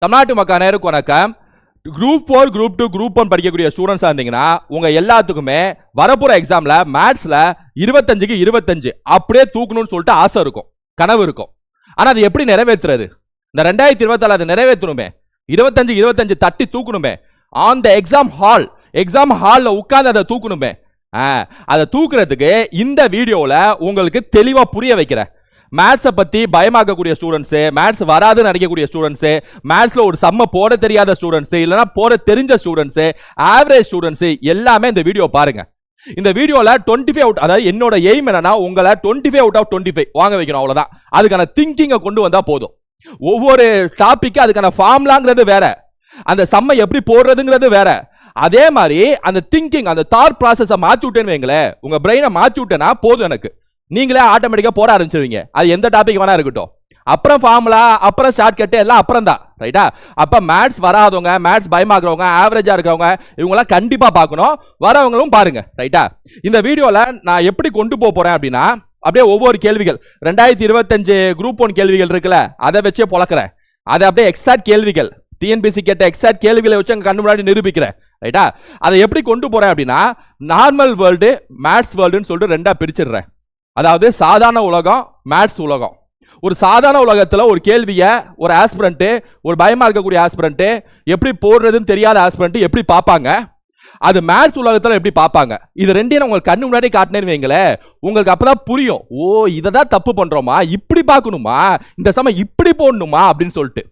தமிழ்நாட்டு மக்கள் நேருக்கு வணக்கம். குரூப் 4 குரூப் 2 குரூப் 1 படிக்கக்கூடிய ஸ்டூடெண்ட்ஸா இருந்தீங்கன்னா உங்க எல்லாத்துக்குமே வரப்போற எக்ஸாம்ல மேத்ஸ்ல 25க்கு 25 அப்படியே தூக்கணும்னு சொல்லிட்டு ஆசை இருக்கும், கனவு இருக்கும். ஆனா அது எப்படி நிறைவேற்றுறது? இந்த 2024 அதை நிறைவேற்றணுமே, 25 தட்டி தூக்கணுமே, ஆன் த எக்ஸாம் ஹால்ல உட்கார்ந்து அதை தூக்கணுமே. அதை தூக்குறதுக்கு இந்த வீடியோல உங்களுக்கு தெளிவா புரிய வைக்கிறேன். மேத்ஸை பத்தி பயமாக்கக்கூடிய ஸ்டூடெண்ட்ஸ், மேத்ஸ் வராதுன்னு நினைக்கக்கூடிய ஸ்டூடெண்ட்ஸ், மேத்ஸ்ல ஒரு சம்ம போட தெரியாத ஸ்டூடெண்ட்ஸ், இல்லைன்னா போட தெரிஞ்ச ஸ்டூடெண்ட்ஸ், ஆவரேஜ் ஸ்டூடெண்ட்ஸ் எல்லாமே இந்த வீடியோ பாருங்க. இந்த வீடியோல 25 அவுட், அதாவது என்னோட எய்ம் என்னன்னா உங்களை 25 அவுட் ஆஃப் 25 வாங்க வைக்கணும், அவ்வளவுதான். அதுக்கான திங்கிங்கை கொண்டு வந்தா போதும். ஒவ்வொரு டாபிக் அதுக்கான ஃபார்முலாங்கிறது வேற, அந்த சம்மை எப்படி போடுறதுங்கிறது வேற. அதே மாதிரி அந்த திங்கிங், அந்த தாட் ப்ராசஸை மாத்தி விட்டேன்னு வைங்களேன், உங்க பிரெயினை மாத்தி விட்டேன்னா போதும், எனக்கு நீங்களே ஆட்டோமேட்டிக்கா போட ஆரம்பிச்சிருவீங்க. அது எந்த டாபிக் வேணா இருக்கட்டும். அப்புறம் ஃபார்முலா, அப்புறம் ஷார்ட் கட் எல்லாம் அப்புறம் தான், ரைட்டா? அப்ப மேத்ஸ் வராதவங்க, மேத்ஸ் பயமாக்குறவங்க, ஆவரேஜா இருக்கிறவங்க இவங்கெல்லாம் கண்டிப்பா பார்க்கணும். வரவங்களும் பாருங்க, ரைட்டா? இந்த வீடியோல நான் எப்படி கொண்டு போறேன் அப்படின்னா, அப்படியே ஒவ்வொரு கேள்விகள் 2025 குரூப் 1 கேள்விகள் இருக்குல்ல, அதை வச்சே பொழக்கிறேன். அதை அப்படியே எக்ஸாக்ட் கேள்விகள், டிஎன்பிசி கேட்ட எக்ஸாக்ட் கேள்விகளை வச்சு அங்க கண்ணு முன்னாடி நிரூபிக்கிறேன், ரைட்டா? அதை எப்படி கொண்டு போறேன் அப்படின்னா, நார்மல் வேர்ல்டு, மேத்ஸ் வேர்ல்டுன்னு சொல்லிட்டு ரெண்டா பிரிச்சிடுறேன். அதாவது சாதாரண உலகம், மேத்ஸ் உலகம். ஒரு சாதாரண உலகத்துல ஒரு கேள்வியை ஒரு ஆஸ்பிரண்ட், ஒரு பயமா இருக்கக்கூடிய ஆஸ்பிரண்ட், எப்படி போடுறதுன்னு தெரியாத ஆஸ்பிரண்ட் எப்படி பார்ப்பாங்க, அது மேத்ஸ் உலகத்துல எப்படி பார்ப்பாங்க, இது ரெண்டையும் உங்களுக்கு கண்ணு முன்னாடி காட்டினேன்னு வைங்களேன், உங்களுக்கு அப்பதான் புரியும். ஓ, இதை தான் தப்பு பண்றோமா, இப்படி பார்க்கணுமா, இந்த சமயம் இப்படி போடணுமா அப்படின்னு சொல்லிட்டு.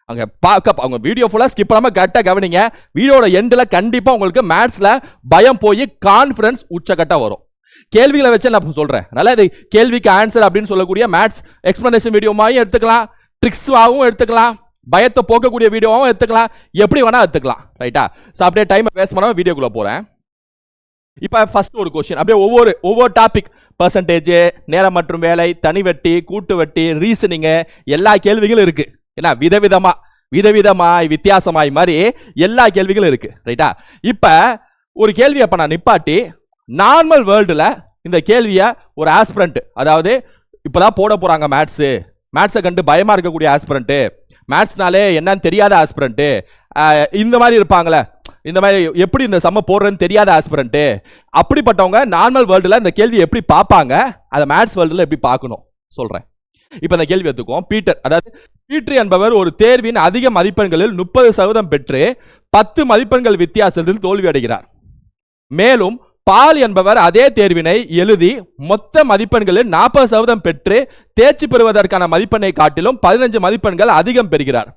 அங்க பார்க்க அவங்க வீடியோ ஃபுல்லா ஸ்கிப் பண்ணாம கரெக்டா கவனிங்க. வீடியோட எண்ட்ல கண்டிப்பா உங்களுக்கு மேத்ஸ்ல பயம் போய் கான்ஃபிடன்ஸ் உச்சக்கட்ட வரும். கேள்விகளை வச்சு நான் சொல்றேன். நல்லா, இது கேள்விக்கு ஆன்சர் அப்படின்னு சொல்லக்கூடிய மேத்ஸ் எக்ஸ்பிளனேஷன் வீடியோமாவும் எடுத்துக்கலாம், ட்ரிக்ஸாவும் எடுத்துக்கலாம், பயத்தை போக்கக்கூடிய வீடியோவாகவும் எடுத்துக்கலாம், எப்படி வேணா எடுத்துக்கலாம், ரைட்டா? ஸோ அப்படியே டைம் வேஸ்ட் பண்ணாம வீடியோக்குள்ள போறேன். இப்போ ஃபர்ஸ்ட் ஒரு கொஸ்டின், அப்படியே ஒவ்வொரு டாபிக், பர்சன்டேஜ், நேரம் மற்றும் வேலை, தனி வட்டி, கூட்டு வட்டி, ரீசனிங், எல்லா கேள்விகளும் இருக்கு. என்ன விதவிதமாய் வித்தியாசமாய் மாதிரி எல்லா கேள்விகளும் இருக்கு, ரைட்டா? இப்ப ஒரு கேள்வி அப்ப நான் நிப்பாட்டி நார்மல் வேர்ல்டுல இந்த கேள்வியை ஒரு ஆஸ்பிரண்ட், அதாவது இப்பதான் போட போறாங்க மேத்ஸை கண்டு பயமா இருக்கக்கூடிய ஆஸ்பிரண்ட், மேத்ஸ்னாலே என்னன்னு தெரியாத ஆஸ்பிரண்ட், இந்த மாதிரி இருப்பாங்களே, இந்த மாதிரி எப்படி இந்த சம்ம போடுறதுன்னு தெரியாத ஆஸ்பிரண்ட், அப்படிப்பட்டவங்க நார்மல் வேர்ல்டுல இந்த கேள்வி எப்படி பார்ப்பாங்க, அதை மேத்ஸ் வேர்ல்டுல எப்படி பார்க்கணும் சொல்றேன். இப்ப இந்த கேள்வி எடுத்துக்குவோம். பீட்டர் என்பவர் ஒரு தேர்வின் அதிக மதிப்பெண்களில் 30% பெற்று 10 மதிப்பெண்கள் வித்தியாசத்தில் தோல்வி அடைகிறார். மேலும் பால் என்பவர் அதே தேர்வினை எழுதி மொத்த மதிப்பெண்களில் 40% பெற்று தேர்ச்சி பெறுவதற்கான மதிப்பெண்ணை காட்டிலும் 15 மதிப்பெண்கள் அதிகம் பெறுகிறார்.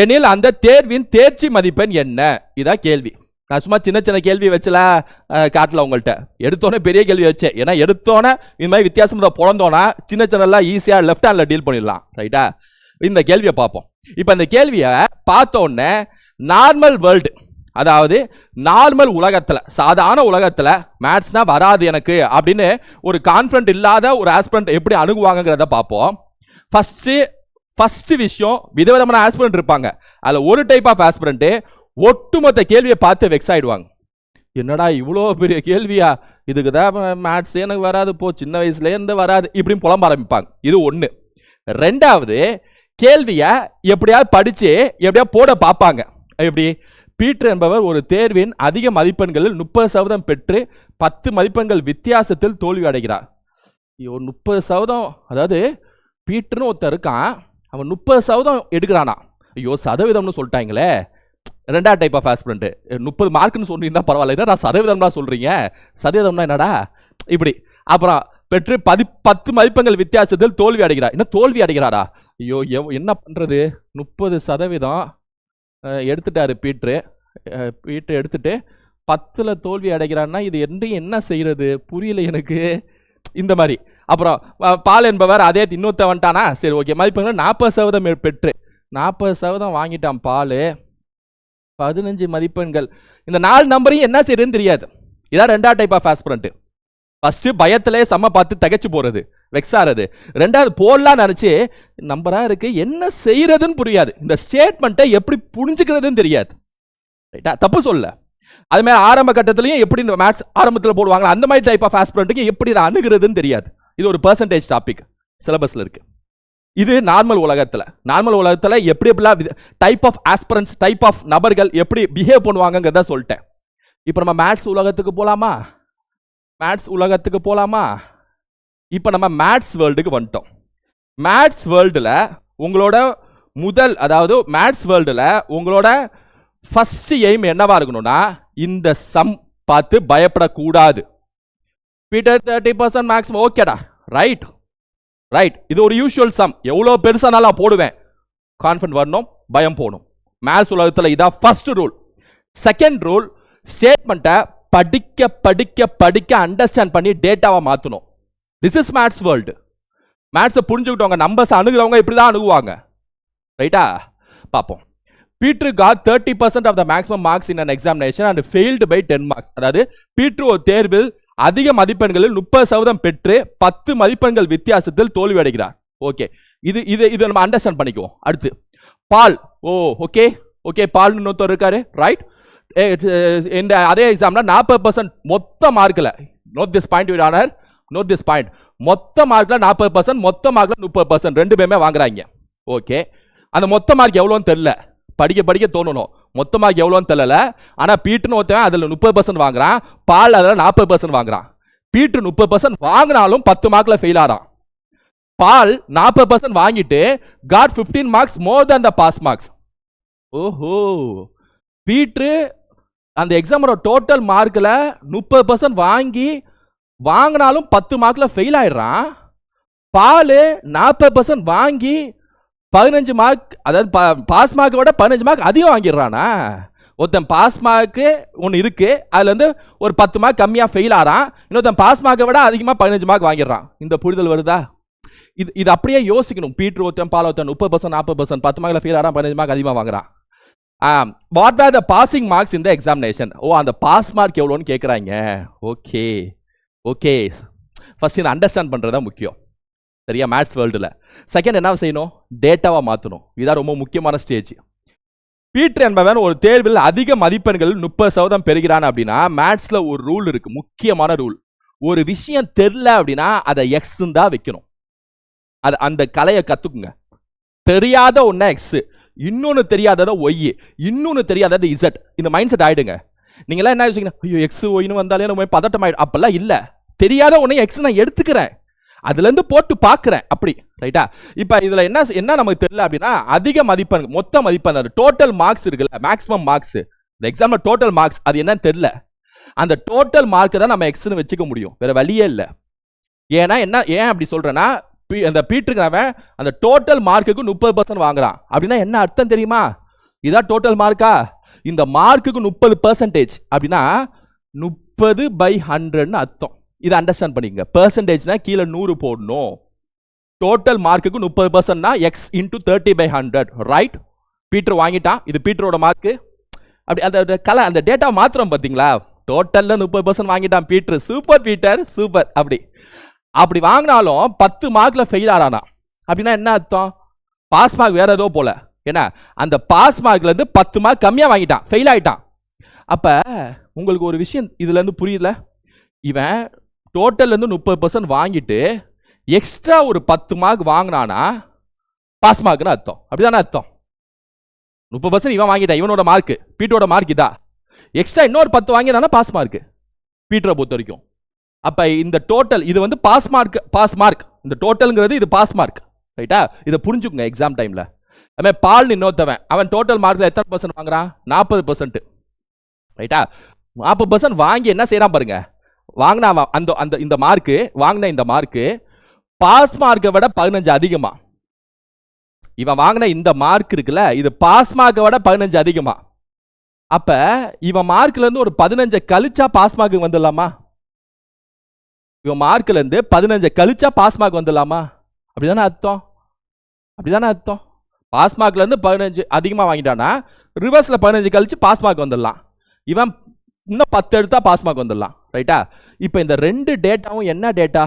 எனில் அந்த தேர்வின் தேர்ச்சி மதிப்பெண் என்ன? இதான் கேள்வி. நான் சும்மா சின்ன கேள்வி வச்சல காட்டல உங்கள்கிட்ட, எடுத்தோன்னே பெரிய கேள்வி வச்சேன். ஏன்னா எடுத்தோன்னே இந்த மாதிரி வித்தியாசம் பிறந்தோன்னா சின்னலாம் ஈஸியா லெஃப்ட் ஹேண்ட்ல டீல் பண்ணிடலாம், ரைட்டா? இந்த கேள்வியை பார்ப்போம். இப்ப இந்த கேள்வியை பார்த்தோன்னே நார்மல் வேர்ல்டு, அதாவது நார்மல் உலகத்துல, சாதாரண உலகத்துல மேத்ஸ்னா வராது எனக்கு அப்படின்னு ஒரு கான்ஃபிடன்ட் இல்லாத ஒரு ஆஸ்பிரண்ட் எப்படி அணுகுவாங்கிறத பார்ப்போம். ஃபர்ஸ்ட் விஷயம், விதவிதமான ஆஸ்பிரண்ட் இருப்பாங்க. அதுல ஒரு டைப் ஆஃப் ஆஸ்பிரண்ட் ஒட்டுமொத்த கேள்வியை பார்த்து வெக்ஸ் ஆயிடுவாங்க. என்னடா இவ்வளோ பெரிய கேள்வியா, இதுக்கு தான் மேத்ஸ் எனக்கு வராது, போ சின்ன வயசுல இருந்து வராது, இப்படின்னு புலம்ப ஆரம்பிப்பாங்க. இது ஒண்ணு. ரெண்டாவது, கேள்வியை எப்படியாவது படிச்சு எப்படியா போட பார்ப்பாங்க. எப்படி? பீட்டர் என்பவர் ஒரு தேர்வின் அதிக மதிப்பெண்களில் 30% பெற்று 10 மதிப்பெண்கள் வித்தியாசத்தில் தோல்வி அடைகிறார். 30%, அதாவது பீட்டர்னு ஒருத்தர் இருக்கான், அவன் 30% எடுக்கிறானா? ஐயோ, சதவீதம்னு சொல்லிட்டாங்களே. ரெண்டாவது டைப் ஆஃப் ஆஸ்பிரண்ட், 30 மார்க்னு சொல்றீங்க பரவாயில்ல, என்ன சதவீதம் தான் சொல்றீங்க, சதவீதம்னா என்னடா இப்படி. அப்புறம் பெற்று 10 மதிப்பெண்கள் வித்தியாசத்தில் தோல்வி அடைகிறார். என்ன தோல்வி அடைகிறாரா? ஐயோ, என்ன பண்றது, 30% எடுத்துட்டாரு பீட்டர் எடுத்துட்டு 10ல் தோல்வி அடைகிறான்னா இது என்ன செய்யறது புரியல எனக்கு, இந்த மாதிரி. அப்புறம் பால் என்பவர் அதே இன்னொருத்த வந்துட்டானா, சரி ஓகே, மதிப்பெண்கள் 40% பெற்று 40% வாங்கிட்டான் பால், 15 மதிப்பெண்கள். இந்த 4 நம்பரையும் என்ன செய்யறதுன்னு தெரியாது. இதான் ரெண்டாவது டைப் ஆஃப் ஆஸ்பிரண்ட். ஃபர்ஸ்ட் பயத்திலே சம பார்த்து தகைச்சு போறது, வெக்ஸ் ஆறது. ரெண்டாவது போடலாம் நினைச்சு நம்பரா இருக்கு, என்ன செய்யறதுன்னு புரியாது, இந்த ஸ்டேட்மெண்ட்டை எப்படி புரிஞ்சுக்கிறதுன்னு தெரியாது, ரைட்டா? தப்பு சொல்ல. அது மாதிரி ஆரம்ப கட்டத்திலையும் எப்படி இந்த மேத்ஸ் ஆரம்பத்தில் போடுவாங்க, அந்த மாதிரி டைப் ஆஃப் ஆஸ்பிரண்ட்டுக்கு எப்படி அணுகிறதுன்னு தெரியாது. இது ஒரு பெர்சன்டேஜ் டாபிக் சிலபஸ்ல இருக்கு. இது நார்மல் உலகத்துல எப்படி எப்படிலாம் type of aspirants, type of நபர்கள் எப்படி பிஹேவ் பண்ணுவாங்கங்கிறத சொல்லிட்டேன். இப்போ நம்ம மேத்ஸ் உலகத்துக்கு போலாமா? இப்போ நம்ம மேத்ஸ் வேர்ல்டுக்கு வந்துட்டோம். மேத்ஸ் வேர்ல்டுல உங்களோட உங்களோட ஃபர்ஸ்ட் எய்ம் என்னவா இருக்கணும்னா, இந்த சம் பார்த்து பயப்படக்கூடாது. பீட்டர் 30% மேக்ஸிமம் ஓகேடா, ரைட். இது ஒரு யூஷுவல் சம், எவ்வளோ பெருசானாலும் நான் போடுவேன். கான்ஃபிடன்ட் வரணும், பயம் போகணும். மேத்ஸ் உலகத்தில் இதான் ஃபர்ஸ்ட் ரூல். செகண்ட் ரூல், ஸ்டேட்மெண்ட்டை படிக்க அண்டர்ஸ்டாண்ட் பண்ணி டேட்டாவை மாற்றணும். This is maths world. மேத்ஸை புரிஞ்சுக்கிட்டவங்க, நம்பர்ஸ் அணுகுறவங்க இப்படி தான் அணுகுவாங்க. ரைட்டா? பார்ப்போம். Peter got 30% of the maximum marks in an examination and failed by 10 marks. அதாவது பீட்ரு ஒரு தேர்வில் அதிக மதிப்பெண்களில் 30% பெற்று 10 மதிப்பெண்கள் வித்தியாசத்தில் தோல்வி அடைகிறார். ஓகே, இது நம்ம அண்டர்ஸ்டாண்ட் பண்ணிக்குவோம். அடுத்து பால். ஓகே பால் இன்னொருத்தர் இருக்காரு, ரைட். இந்த அதே எக்ஸாம்ல 40% மொத்த மார்க்ல, note this point your honour, note this point, மொத்த மார்க்ல 40%, மொத்த மார்க்ல 30%, ரெண்டு பேருமே வாங்குறாங்க. ஓகே, அந்த மொத்த மார்க் எவ்வளோன்னு தெரியல, படிக்க தோணணும். மொத்த மார்க் எவ்வளோன்னு தெரியல. ஆனால் பீட்ருன்னு ஒருத்தவன் அதில் 30% வாங்குறான், பால் அதில் 40% வாங்குறான். பீட்ரு 30% வாங்கினாலும் 10 மார்க்ல ஃபெயில் ஆகிறான். பால் 40% வாங்கிட்டு காட் 15 மார்க்ஸ் மோர் தேன் த பாஸ் மார்க்ஸ். ஓஹோ, பீட்ரு அந்த எக்ஸாமோட டோட்டல் மார்க்கில் 30% வாங்கினாலும் 10 மார்க்ல ஃபெயில் ஆயிடுறான். பால் 40% வாங்கி 15 மார்க், அதாவது பாஸ் மார்க்கை விட 15 மார்க் அதிகம் வாங்கிடுறானா? ஒருத்தன் பாஸ் மார்க்கு ஒன்று இருக்கு, அதுல இருந்து ஒரு 10 மார்க் கம்மியாக ஃபெயில் ஆகிறான். இன்னொருத்தன் பாஸ் மார்க்கை விட அதிகமாக 15 மார்க் வாங்கிடுறான். இந்த புரிதல் வருதா? இது அப்படியே யோசிக்கணும். பீட்ரு ஒருத்தன், பால் ஒருத்தன் 30%, 40%, 10 மார்க்ல ஃபெயில் ஆகிறான், 15 மார்க் அதிகமாக வாங்குறான். What are the passing marks in the examination? அந்த பாஸ் மார்க் எவ்வளோன்னு கேட்குறாங்க. ஓகே, ஃபர்ஸ்ட் இதை அண்டர்ஸ்டாண்ட் பண்ணுறது தான் முக்கியம். சரியா? மேத்ஸ் வேர்ல்டில் செகண்ட் என்ன செய்யணும்? டேட்டாவை மாற்றணும். இதுதான் ரொம்ப முக்கியமான ஸ்டேஜ். பீட்டர் என்பவன் ஒரு தேர்வில் அதிக மதிப்பெண்கள் 30% பெறுகிறான் அப்படின்னா, மேத்ஸ்ல ஒரு ரூல் இருக்கு, முக்கியமான ரூல். ஒரு விஷயம் தெரியல அப்படின்னா அதை எக்ஸ் தான் வைக்கணும். அது அந்த கலையை கத்துக்குங்க. தெரியாத ஒன்று எக்ஸ், இன்னொன்று தெரியாததை ஒய், இன்னொன்று தெரியாதது இசட். இந்த மைண்ட் செட் ஆயிடுங்க. நீங்களாம் என்ன யோசிக்கணும்? ஐயோ எக்ஸ் ஒய்னு வந்தாலே நம்ம பதட்டம் ஆயிடும். அப்பெல்லாம் இல்லை. தெரியாத ஒன்று எக்ஸ் நான் எடுத்துக்கிறேன், அதுலேருந்து போட்டு பார்க்குறேன், அப்படி. ரைட்டா? இப்போ இதில் என்ன நமக்கு தெரியல அப்படின்னா, அதிக மதிப்பெண், மொத்த மதிப்பெண், அது டோட்டல் மார்க்ஸ் இருக்குல்ல, மேக்ஸிமம் மார்க்ஸ், இந்த எக்ஸாமில் டோட்டல் மார்க்ஸ் அது என்னன்னு தெரியல. அந்த டோட்டல் மார்க்கை தான் நம்ம எக்ஸ்னு வச்சுக்க முடியும், வேற வழியே இல்லை. ஏன் அப்படி சொல்றேன்னா, அந்த பீட்டருக்கு அவன் அந்த டோட்டல் மார்க்குக்கு 30% வாங்குறான் அப்படின்னா என்ன அர்த்தம் தெரியுமா? இதான் டோட்டல் மார்க்கா? இந்த மார்க்குக்கு 30% அப்படின்னா 30/100ன்னு அர்த்தம். இதை அண்டர்ஸ்டாண்ட் பண்ணிக்கங்க. பெர்சன்டேஜ்னா கீழே 100 போடணும். டோட்டல் மார்க்குக்கு 30%னா எக்ஸ் இன்டூ 30/100, ரைட்? பீட்டர் வாங்கிட்டான், இது பீட்டரோட மார்க்கு. அப்படி அந்த டேட்டா மாத்திரம் பார்த்தீங்களா? டோட்டல்ல 30% வாங்கிட்டான் பீட்டர். Super Peter, super. அப்படி வாங்கினாலும் 10 மார்க்ல ஃபெயில் ஆறானா அப்படின்னா என்ன அர்த்தம்? பாஸ் மார்க் வேற ஏதோ போல. ஏன்னா அந்த பாஸ் மார்க்ல இருந்து 10 மார்க் கம்மியா வாங்கிட்டான், ஃபெயில் ஆயிட்டான். அப்ப உங்களுக்கு ஒரு விஷயம் இதுல இருந்து புரியல. இவன் டோட்டல்ல இருந்து 30% வாங்கிட்டு எக்ஸ்ட்ரா ஒரு 10 மார்க் வாங்கினானா பாஸ் மார்க்னு அர்த்தம். அப்படிதானே அர்த்தம்? 30% இவன் வாங்கிட்டான், இவனோட மார்க், பீட்டரோட மார்க் இதா. எக்ஸ்ட்ரா இன்னொரு 10 வாங்கினானா பாஸ் மார்க் பீட்டரை பொறுத்த வரைக்கும். அப்ப இந்த டோட்டல் இது வந்து பாஸ் மார்க், இந்த டோட்டல்ங்கிறது இது பாஸ் மார்க், ரைட்டா? இதை புரிஞ்சுக்குங்க எக்ஸாம் டைம்ல. அவன் பால் இன்னொருத்தவன், அவன் டோட்டல் மார்க்ல எத்தனை % வாங்குறான்? 40%, ரைட்டா? 40% வாங்கி என்ன செய்யறான் பாருங்க. வாங்கினா அந்த இந்த மார்க்கு, வாங்கின இந்த மார்க்கு பாஸ் மார்க்கை விட 15 அதிகமா. இவன் வாங்கின இந்த மார்க் இருக்குல்ல, இது பாஸ் மார்க்கை விட 15 அதிகமா. அப்ப இவன் மார்க்ல இருந்து ஒரு 15 கழிச்சா பாஸ் மார்க்கு வந்துடலாமா? இவன் மார்க்ல இருந்து 15 கழிச்சா பாஸ் மார்க் வந்துடலாமா? அப்படிதானே அர்த்தம்? அப்படிதானே அர்த்தம்? பாஸ் மார்க்ல இருந்து 15 அதிகமா வாங்கிட்டானா ரிவர்ஸ்ல 15 கழிச்சு பாஸ் மார்க் வந்துடலாம். இவன் இன்னும் 10 எடுத்தா பாஸ் மார்க் வந்துடலாம், ரைட்டா? இப்போ இந்த ரெண்டு டேட்டாவும் என்ன டேட்டா?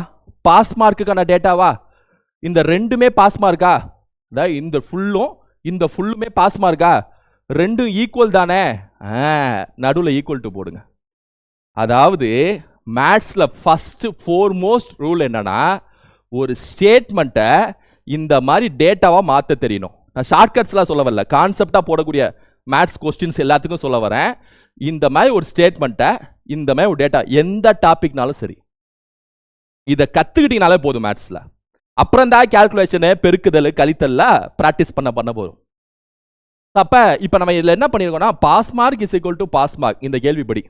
பாஸ் மார்க்குக்கான டேட்டாவா? இந்த ரெண்டுமே பாஸ் மார்க்கா? இந்த ஃபுல்லுமே பாஸ் மார்க்கா? ரெண்டும் ஈக்குவல் தானே? நடுவில் ஈக்குவல் டு போடுங்க. அதாவது மேத்ஸ்ல ஃபர்ஸ்ட் ஃபோர்மோஸ்ட் ரூல் என்னன்னா, ஒரு ஸ்டேட்மெண்ட்டை இந்த மாதிரி டேட்டாவா மாற்ற தெரியணும். நான் ஷார்ட்கட்ஸ்லாம் சொல்ல வரல, கான்செப்டா போடக்கூடிய மேத்ஸ் கொஸ்டின்ஸ் எல்லாத்துக்கும் சொல்ல வரேன். இந்த மாதிரி ஒரு ஸ்டேட்மெண்ட்டை, இந்த மாதிரி ஒரு டேட்டா, எந்த டாபிக்னாலும் சரி, இதை கத்துக்கிட்டீங்கனாலே போதும் மேத்ஸ்ல. அப்புறம் தான் கால்குலேஷனு, பெருக்குதல், கழித்தல்ல பிராக்டிஸ் பண்ண போதும். அப்ப இப்ப நம்ம இதுல என்ன பண்ணிருக்கோம்னா, pass mark is equal to pass mark. இந்த கேள்விப்படி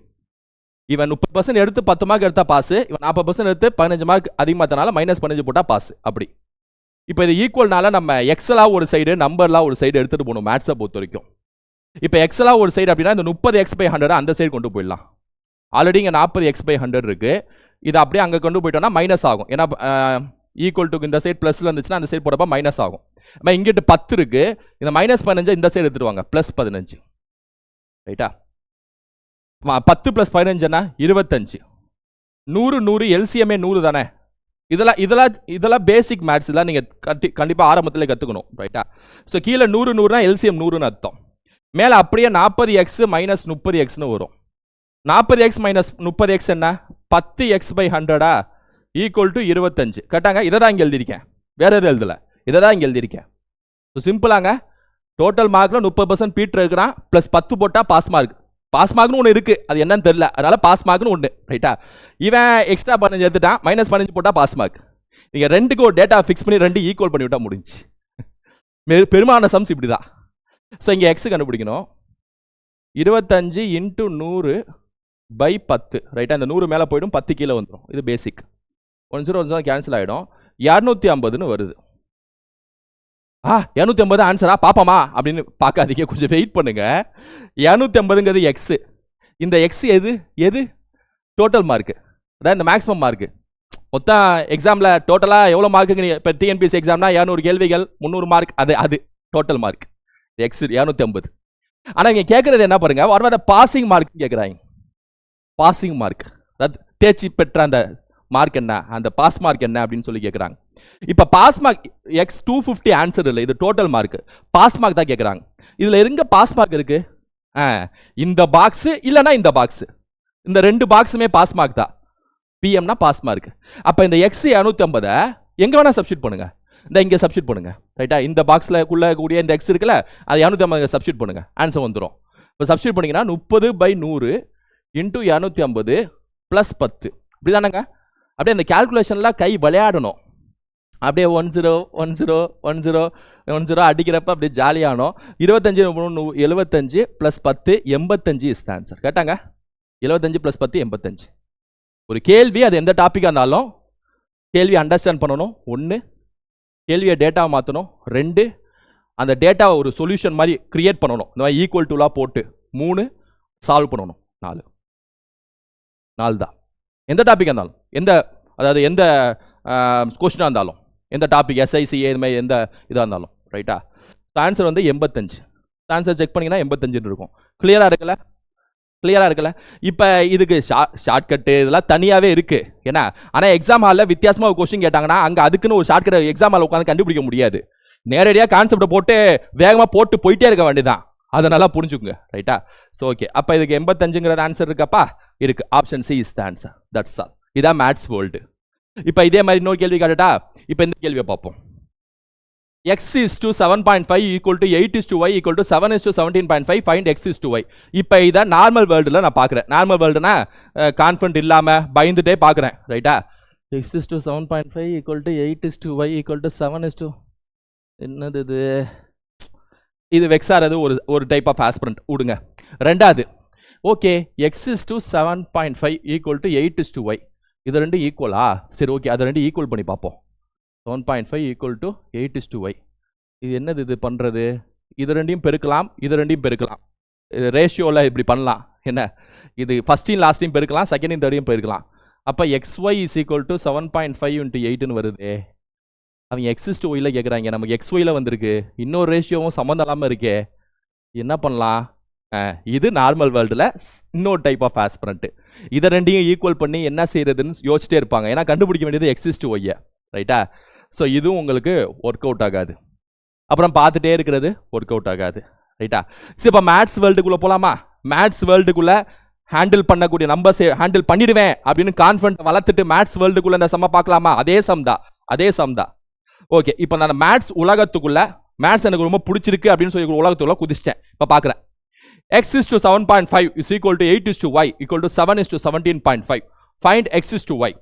இவன் 30% எடுத்து 10 மார்க் எடுத்தா பாஸ், இவன் 40% எடுத்து 15 மார்க் அதிகமாத்தனால -15 போட்டா பாஸ். அப்படி இப்போ இது ஈக்குவல்னால நம்ம எக்ஸலா ஒரு சைடு, நம்பர்லாம் ஒரு சைடு எடுத்துட்டு போகணும் மேத்ஸை பொறுத்த வரைக்கும். இப்போ எக்ஸலா ஒரு சைடு அப்படின்னா இந்த 30x/100 அந்த சைடு கொண்டு போயிடலாம். ஆல்ரெடி இங்கே 40x/100 இருக்கு. இது அப்படியே அங்கே கொண்டு போயிட்டோம்னா மைனஸ் ஆகும். ஏன்னா ஈக்குவல் டு இந்த சைடு ப்ளஸ்ல இருந்துச்சுன்னா அந்த சைடு போடப்ப மைனஸ் ஆகும். நம்ம இங்கிட்டு 10 இருக்கு, இந்த -15 இந்த சைடு எடுத்துருவாங்க, +15. ரைட்டா? 10 + 15 என்ன? 25. 100 100 எல்சிஎம்ஏ 100 தானே. இதெல்லாம் பேசிக் மேத்ஸ், இதெல்லாம் நீங்கள் கண்டிப்பாக ஆரம்பத்தில் கற்றுக்கணும். ரைட்டா? ஸோ கீழே 100 100னா எல்சிஎம் 100ன்னு அர்த்தம். மேலே அப்படியே 40x - 30xன்னு வரும். 40x - 30x என்ன? 10x/100 equal to 25. கரெக்டாங்க? இதை தான் இங்கே எழுதியிருக்கேன், வேற எதுவும் எழுதலை, இதை தான் இங்கே எழுதியிருக்கேன். ஸோ சிம்பிளாங்க, டோட்டல் மார்க்கில் 30% பீட்டர் இருக்கிறான், ப்ளஸ் 10 போட்டால் பாஸ் மார்க். பாஸ் மார்க்னு ஒன்று இருக்குது, அது என்னன்னு தெரியல, அதனால பாஸ் மார்க்னு ஒன்று. ரைட்டா? இவன் எக்ஸ்ட்ரா 15 எடுத்துட்டான், -15 போட்டால் பாஸ் மார்க். நீங்கள் ரெண்டுக்கு ஒரு டேட்டா ஃபிக்ஸ் பண்ணி 2 ஈக்குவல் பண்ணி விட்டால் முடிஞ்சு. பெரும்பாலான சம்ஸ் இப்படி தான். ஸோ இங்கே எக்ஸ் கண்டுபிடிக்கணும். 25 × 100/10. ரைட்டா? இந்த 100 மேலே போயிடும், 10 கீழே வந்துடும். இது பேசிக். 1 கேன்சல் ஆகிடும், 250ன்னு வருது. 250 ஆன்சரா பாப்பாமா அப்படின்னு பார்க்காதீங்க, கொஞ்சம் வெயிட் பண்ணுங்க. 250ங்கிறது எக்ஸ். இந்த எக்ஸ் எது டோட்டல் மார்க், அதான் இந்த மேக்ஸிமம் மார்க். மொத்தம் எக்ஸாமில் டோட்டலாக எவ்வளோ மார்க்குங்க? இப்போ டிஎன்பிஎஸ்சி எக்ஸாம்னா 200 கேள்விகள் 300 மார்க், அது டோட்டல் மார்க் எக்ஸ் 250. ஆனால் இங்கே கேட்குறது என்ன பாருங்க, வரவாத பாசிங் மார்க் கேட்குறாங்க. பாசிங் மார்க், அதாவது தேர்ச்சி பெற்ற அந்த மார்க் என்ன, அந்த பாஸ் மார்க் என்ன அப்படின்னு சொல்லி கேட்குறாங்க. இப்போ பாஸ் மார்க் எக்ஸ் 250 ஆன்சர் இல்லை, இது டோட்டல் மார்க். பாஸ் மார்க் தான் கேட்குறாங்க. இதில் எங்க பாஸ் மார்க் இருக்கு? இந்த பாக்ஸ் இல்லைன்னா இந்த பாக்ஸ், இந்த 2 பாக்ஸுமே பாஸ் மார்க் தான். பிஎம்னா பாஸ் மார்க். அப்போ இந்த எக்ஸ் 250 எங்க வேணா சப்ஸ்டியூட் பண்ணுங்க, இந்த இங்கே சப்ஸ்டியூட் பண்ணுங்க. ரைட்டா? இந்த பாக்ஸில் கூடிய இந்த எக்ஸ் இருக்குல்ல, அது 250 சப்ஸ்டியூட் பண்ணுங்க, ஆன்சர் வந்துடும். இப்போ சப்ஸ்டியூட் பண்ணிங்கன்னா 30/100 × 250 + 10. இப்படி தானேங்க? அப்படியே இந்த கேல்குலேஷன்லாம் கை விளையாடணும். அப்படியே 10 10 10 10 அடிக்கிறப்ப அப்படியே ஜாலியானோம். 25 75 + 10 85 இஸ் த ஆன்சர். கேட்டாங்க? 75 + 10 85. ஒரு கேள்வி, அது எந்த டாப்பிக்காக இருந்தாலும் கேள்வி அண்டர்ஸ்டாண்ட் பண்ணணும். 1, கேள்வியை டேட்டாவை மாற்றணும். 2, அந்த டேட்டாவை ஒரு சொல்யூஷன் மாதிரி கிரியேட் பண்ணணும், இந்த மாதிரி ஈக்குவல் டுலாம் போட்டு. 3, சால்வ் பண்ணணும். 4 தான். எந்த டாப்பிக்காக இருந்தாலும், அதாவது எந்த கொஸ்டினாக இருந்தாலும், எந்த டாபிக் எஸ்ஐசிஏ இது மாதிரி எந்த இதாக இருந்தாலும். ரைட்டா? ஆன்சர் வந்து 85. ஆன்சர் செக் பண்ணிங்கன்னா 85 இருக்கும். கிளியராக இருக்குல்ல? இப்போ இதுக்கு ஷார்ட்கட்டு இதெல்லாம் தனியாகவே இருக்குது. ஏன்னா ஆனால் எக்ஸாம் ஹாலில் வித்தியாசமாக ஒரு கொஸ்டின் கேட்டாங்கன்னா அங்கே அதுக்குன்னு ஒரு ஷார்ட்கட் எக்ஸாம் ஹாலில் உட்காந்து கண்டுபிடிக்க முடியாது. நேரடியாக கான்செப்டை போட்டு வேகமாக போட்டு போயிட்டே இருக்க வேண்டியதான். அதை நல்லா புரிஞ்சுக்குங்க. ரைட்டா? ஸோ ஓகே, அப்போ இதுக்கு 85ங்கிற ஆன்சர் இருக்கப்பா? இருக்கு. Option C is the answer. That's all. இதான் மேத்ஸ் வேர்ல்டு. இப்போ இதே மாதிரி இன்னொரு கேள்வி காட்டட்டா? இப்போ இந்த கேள்வியை பார்ப்போம். x is to 7.5 equal to 8 is to y equal to 7 is to 17.5 find x is to y. இப்போ இதான் நார்மல் வேர்ல்டில் நான் பார்க்குறேன். நார்மல் வேர்ல்டுனா கான்ஃபிடன்ட் இல்லாமல் பயந்துட்டே பார்க்குறேன். ரைட்டா? x is to 7.5 equal to 8 is to y equal to 7 is to என்னது இது வெக்ஸாரது ஒரு டைப் ஆஃப் ஆஸ்பிரண்ட் விடுங்க. ரெண்டாவது, okay, x is to 7.5 equal to 8 is to y. இது 2 ஈக்குவலா? சரி, ஓகே, அதை 2 ஈக்குவல் பண்ணி பார்ப்போம். 7.5 equal to 8 is to y. இது என்னது இது பண்ணுறது? இது 2யும் பெருக்கலாம், இது 2யும் பெருக்கலாம். இது ரேஷியோவில் இப்படி பண்ணலாம். என்ன இது? ஃபஸ்ட்டையும் லாஸ்ட்டையும் பெருக்கலாம், செகண்டையும் தேர்டையும் பெருக்கலாம். அப்போ xy is equal to 7.5 × 8ன்னு வருது. அவங்க x is to y கேட்குறாங்க, நமக்கு xyல வந்திருக்கு. இன்னொரு ரேஷியோவும் சம்மந்தம் இல்லாமல் இருக்கே, என்ன பண்ணலாம்? இது நார்மல் வேர்ல்டில் இன்னொரு டைப் ஆஃப் ஆஸ்பிரண்ட். இதை 2யும் ஈக்குவல் பண்ணி என்ன செய்யறதுன்னு யோசிச்சிட்டே இருப்பாங்க. ஏன்னா கண்டுபிடிக்க வேண்டியது x is to y. ரைட்டா? ஸோ இதுவும் உங்களுக்கு ஒர்க் அவுட் ஆகாது. அப்புறம் பார்த்துட்டே இருக்கிறது ஒர்க் அவுட் ஆகாது. ரைட்டா? சரி, இப்போ மேத்ஸ் வேர்ல்டுக்குள்ளே போகலாமா? மேத்ஸ் வேர்ல்டுக்குள்ளே ஹேண்டில் பண்ணக்கூடிய நம்பர்ஸ் ஹேண்டில் பண்ணிடுவேன் அப்படின்னு கான்ஃபிடன்ட் வளர்த்துட்டு மேத்ஸ் வேர்ல்டுக்குள்ளே இந்த சம்மை பார்க்கலாமா? அதே சம் தான். ஓகே, இப்போ நான் மேத்ஸ் உலகத்துக்குள்ள மேத்ஸ் எனக்கு ரொம்ப பிடிச்சிருக்கு அப்படின்னு சொல்லி உலகத்துக்குள்ள குதிச்சிட்டேன். இப்போ பார்க்குறேன் x is to 7.5 is equal to 8 is to y equal to 7 is to 17.5. Find x is to y.